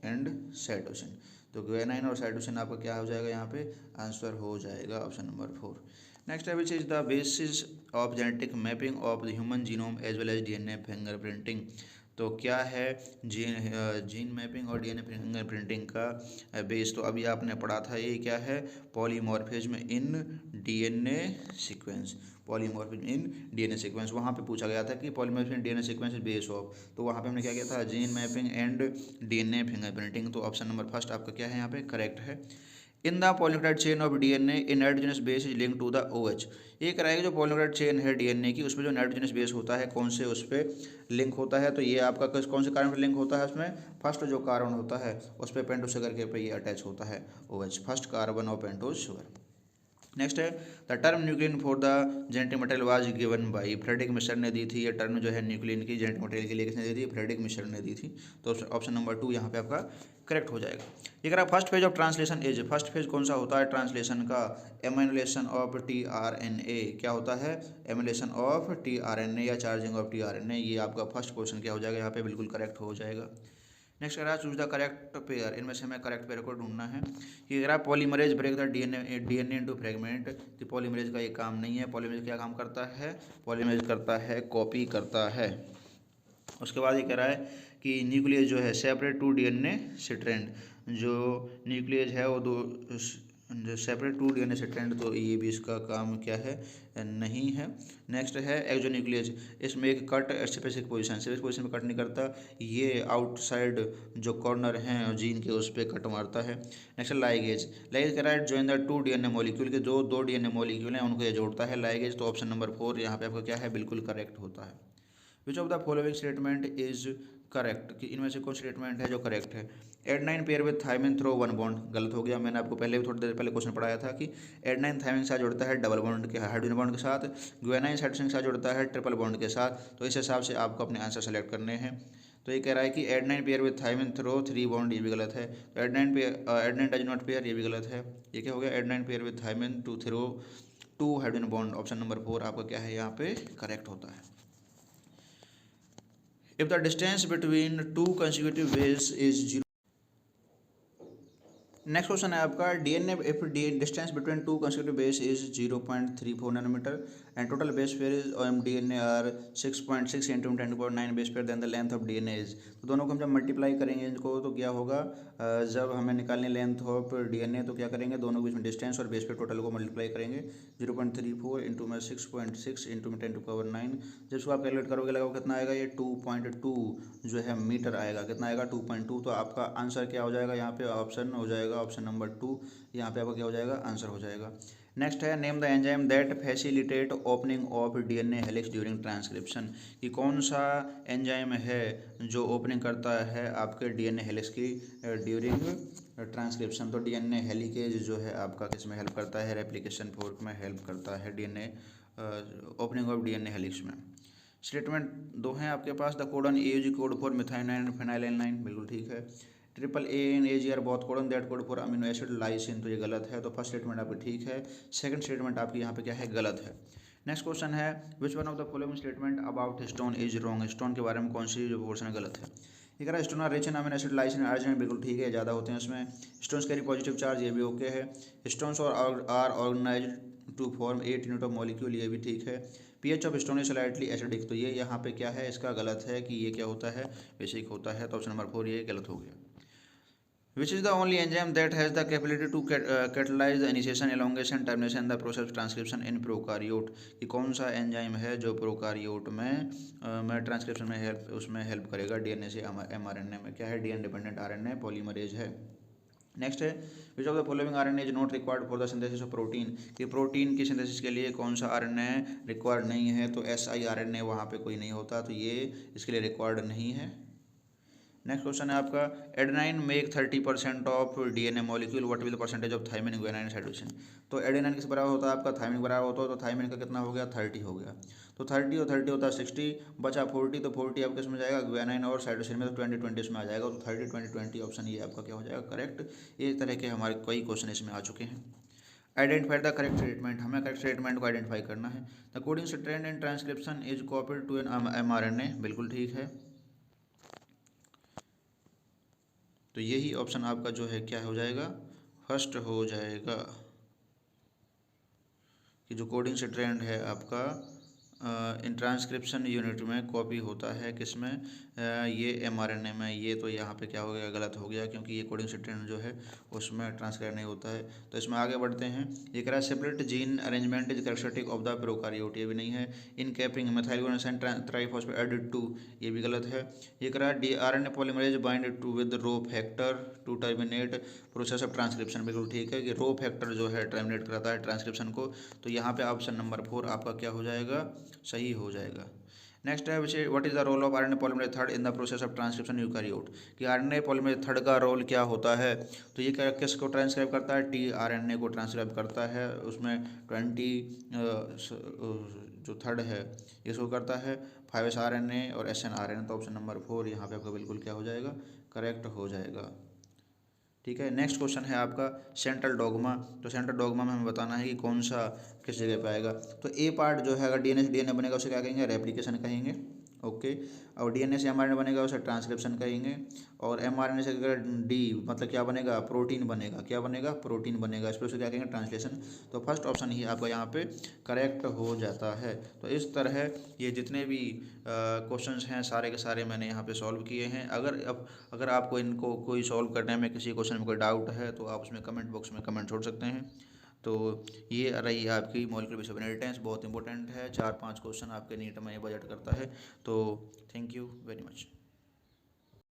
एंड साइटोसिन। तो ग्वेनाइन और साइटोसिन आपका क्या हो जाएगा, यहाँ पे आंसर हो जाएगा ऑप्शन नंबर 4। नेक्स्ट है which is the basis of genetic mapping of the human genome as well as DNA fingerprinting. तो क्या है जीन मैपिंग और डीएनए फिंगरप्रिंटिंग का बेस। तो अभी आपने पढ़ा था, ये क्या है, polymorphism in DNA sequence. Polymorphism in DNA sequence, वहाँ पे पूछा गया था कि polymorphism in DNA sequence is base of. तो वहाँ पे हमने क्या किया था, gene mapping and DNA fingerprinting. तो ऑप्शन नंबर फर्स्ट आपका क्या है, यहाँ पे करेक्ट है। In the polynucleotide chain of DNA in nitrogenous base is link to the OH। ये कराएगा जो पॉलीन्यूक्लियोटाइड चेन है डीएनए की, उसमें जो नाइट्रोजनस बेस होता है कौन से उस पर लिंक होता है। तो ये आपका कौन से कार्बन पर लिंक होता है, उसमें फर्स्ट जो कार्बन होता है उस पर पेंटोस शुगर के पे ये अटैच होता है OH, first carbon of pentose sugar. Next है the term nuclein for the genetic material was given by, Friedrich Miescher ने दी थी। ये टर्म जो है न्यूक्लियन की जेनेटिक मटेरियल के लिए किसने दी थी, फ्रेडरिक मिशर ने दी थी। तो ऑप्शन नंबर 2 यहाँ पे आपका करेक्ट हो जाएगा। ये करा first phase of translation is, first phase कौन सा होता है ट्रांसलेशन का, एमाइलेशन ऑफ tRNA। क्या होता है, एमाइलेशन ऑफ tRNA या चार्जिंग ऑफ tRNA। ये आपका फर्स्ट क्वेश्चन क्या हो जाएगा, यहाँ पे बिल्कुल करेक्ट हो जाएगा। नेक्स्ट करा चूज द करेक्ट पेयर, इनमें से हमें करेक्ट पेयर को ढूंढना है। ये करा polymerase break the DNA into fragment. तो पॉलीमरेज का ये काम नहीं है। पॉलीमरेज क्या काम करता है, पॉलीमरेज करता है कॉपी करता है। उसके बाद ये कह रहा है कि न्यूक्लियस जो है सेपरेट टू डीएनए स्ट्रैंड, जो न्यूक्लियस है वो दो जो सेपरेट टू डीएनए से ट्रेंड, तो ये भी इसका काम क्या है, नहीं है। नेक्स्ट है एक्सोन्यूक्लियस, इसमें एक कट स्पेसिफिक पोजीशन में कट नहीं करता, ये आउटसाइड जो कॉर्नर हैं जीन के उस पर कट मारता है। नेक्स्ट लाइगेज कह रहा है join the two DNA molecule के जो दो डीएनए मॉलिक्यूल हैं उनको ये जोड़ता है लाइगेज, तो ऑप्शन नंबर 4 यहाँ पे आपका क्या है, बिल्कुल करेक्ट होता है। Which of the following statement is correct, कि इनमें से कौन स्टेटमेंट है जो करेक्ट है। Adenine pair with thymine through one bond, गलत हो गया। मैंने आपको पहले भी थोड़ी देर पहले क्वेश्चन पढ़ाया था कि एडेनाइन थायमिन के साथ जुड़ता है डबल बॉन्ड के हाइड्रोजन बॉन्ड के साथ, ग्वेनाइन साइटोसिन के साथ जुड़ता है ट्रिपल बॉन्ड के साथ, तो इस हिसाब से आपको अपने आंसर सेलेक्ट करने हैं। तो ये कह रहा है कि adenine pair with thymine through 3 bond, ये भी गलत है। तो एडेनाइन डज नॉट पेयर, ये भी गलत है। ये क्या हो गया, adenine pair with thymine two through 2 hydrogen bond, option number 4 आपका क्या है यहाँ पे करेक्ट होता है। If the distance between two consecutive waves is 0, next question है आपका DNA if distance between two consecutive base is 0.34 nanometer and total base pair is in DNA are 6.6 into 10⁹ base pair then the length of DNA is, तो दोनों को हम जब multiply करेंगे इनको तो क्या होगा, जब हमें निकालनी लेंथ ऑफ डीएनए तो क्या करेंगे, दोनों के बीच में डिस्टेंस और बेस पेयर टोटल को मल्टीप्लाई करेंगे 0.34 इंटू में 6.6 इंटू में 10⁹, जब इसको आप कैलकुलेट करोगे लगाओ कितना आएगा, ये 2.2 जो है मीटर आएगा, कितना आएगा 2.2, तो आपका आंसर क्या हो जाएगा यहाँ पे, ऑप्शन हो जाएगा ऑप्शन नंबर 2, यहाँ पे आपका क्या हो जाएगा, आंसर हो जाएगा। नेक्स्ट है name the enzyme that facilitate opening of DNA helix during transcription, कि कौन सा एंजाइम है जो ओपनिंग करता है आपके डीएनए हेलिक्स की ड्यूरिंग ट्रांसक्रिप्शन। तो डीएनए हेलिकेज जो है आपका किस में हेल्प करता है, रेप्लिकेशन फोर्क में हेल्प करता है DNA opening of DNA helix में। स्टेटमेंट दो हैं आपके पास, the codon AUG code for methyl phenylalanine, बिल्कुल ठीक है। ट्रिपल AN AG आर बहुत codon that code for amino acid lysine, तो ये गलत है, तो फर्स्ट स्टेटमेंट आपकी ठीक है, सेकंड स्टेटमेंट आपकी यहाँ पे क्या है, गलत है। नेक्स्ट क्वेश्चन है which one of the following statement about histone is wrong, histone के बारे में कौन सी जो पोर्शन गलत है। ये कह रहा है histone are rich in amino acid lysine arginine, बिल्कुल ठीक है, ज़्यादा होते हैं इसमें। स्टोन्स कैरी पॉजिटिव चार्ज, ये भी ओके है। स्टोन्स और are organise to form 8 unit of molecule, ये भी ठीक है। PH of histone is slightly acidic, तो ये यहाँ पे क्या है, इसका गलत है कि ये क्या होता है, बेसिक होता है, तो ऑप्शन नंबर 4 ये गलत हो गया। Which is the only enzyme that has the capability to catalyse the initiation elongation termination the process transcription in prokaryote, कि कौन सा एंजाइम है जो प्रोकारियोट में ट्रांसक्रिप्शन में उसमें हेल्प करेगा डीएनए से mRNA में, क्या है, डीएनए डिपेंडेंट आरएनए पॉलीमरेज है। नेक्स्ट है which of the following RNA is not required for the synthesis of protein, कि प्रोटीन की सिंथेसिस के लिए कौन सा आरएनए रिक्वायर्ड नहीं है, तो siRNA वहाँ पे कोई नहीं होता, तो ये इसके लिए रिक्वायर्ड नहीं है। नेक्स्ट क्वेश्चन है आपका adenine make 30% of DNA molecule, what will the percentage of thymine guanine cytosine, तो एडेनाइन किस बराबर होता है आपका, थायमिन बराबर होता है, तो थायमिन का कितना हो गया, 30 हो गया, तो 30 और 30 होता है 60, बचा 40, तो 40 आपके इसमें जाएगा ग्वानिन और साइटोसिन में, तो 20-20 इसमें आ जाएगा, तो 30-20-20 ऑप्शन ये आपका क्या हो जाएगा, करेक्ट। इस तरह के हमारे कई क्वेश्चन इसमें आ चुके हैं। आइडेंटिफाई द करेक्ट स्टेटमेंट, हमें करेक्ट स्टेटमेंट को आइडेंटिफाई करना है। The coding strand in transcription is copied to an mRNA, बिल्कुल ठीक है, तो यही ऑप्शन आपका जो है क्या हो जाएगा, फर्स्ट हो जाएगा, कि जो कोडिंग से ट्रेंड है आपका इन ट्रांसक्रिप्शन यूनिट में कॉपी होता है किसमें, ये mRNA में, ये तो यहाँ पे क्या हो गया, गलत हो गया, क्योंकि ये कोडिंग से ट्रेंड जो है उसमें ट्रांसक्राइब नहीं होता है। तो इसमें आगे बढ़ते हैं, ये कह रहा है separate gene arrangement is characteristic of the prokaryote, ये भी नहीं है। In capping methyl guanine triphosphate added to, ये भी गलत है। ये कह रहा है RNA polymerase bind to with rho factor to terminate process of transcription, बिल्कुल ठीक है, कि रो फैक्टर जो है टर्मिनेट करता है ट्रांसक्रिप्शन को, तो यहाँ पे ऑप्शन नंबर 4 आपका क्या हो जाएगा, सही हो जाएगा। नेक्स्ट है what is the role of RNA polymerase third in the process of transcription eukaryote, कि RNA पॉलीमरेज थर्ड का रोल क्या होता है, तो ये किसको ट्रांसक्राइब करता है, tRNA को ट्रांसक्राइब करता है, उसमें 20 जो थर्ड है इसको करता है 5sRNA और snRNA, तो ऑप्शन नंबर 4 यहाँ पे आपका बिल्कुल क्या हो जाएगा, करेक्ट हो जाएगा। ठीक है, नेक्स्ट क्वेश्चन है आपका सेंट्रल डॉगमा, तो सेंट्रल डॉगमा में हमें बताना है कि कौन सा किस जगह पे आएगा। तो ए पार्ट जो है अगर डीएनए से डीएनए बनेगा उसे क्या कहेंगे, रेप्लिकेशन कहेंगे। ओके। और डीएनए से एमआरएनए बनेगा, उसे ट्रांसक्रिप्शन कहेंगे। और एमआरएनए से अगर डी मतलब क्या बनेगा, प्रोटीन बनेगा। क्या बनेगा, प्रोटीन बनेगा। इस पर उसे क्या कहेंगे, ट्रांसलेशन। तो फर्स्ट ऑप्शन ही आपका यहाँ पे करेक्ट हो जाता है। तो इस तरह ये जितने भी क्वेश्चंस हैं सारे के सारे मैंने यहाँ पे सॉल्व किए हैं। अगर आपको इनको कोई सॉल्व करने में किसी क्वेश्चन में कोई डाउट है तो आप उसमें कमेंट बॉक्स में कमेंट छोड़ सकते हैं। तो ये रही आपकी मॉलिक्यूलर बेसिस ऑफ इनहेरिटेंस, बहुत इंपॉर्टेंट है। 4-5 क्वेश्चन आपके नीट में बजट करता है। तो थैंक यू वेरी मच।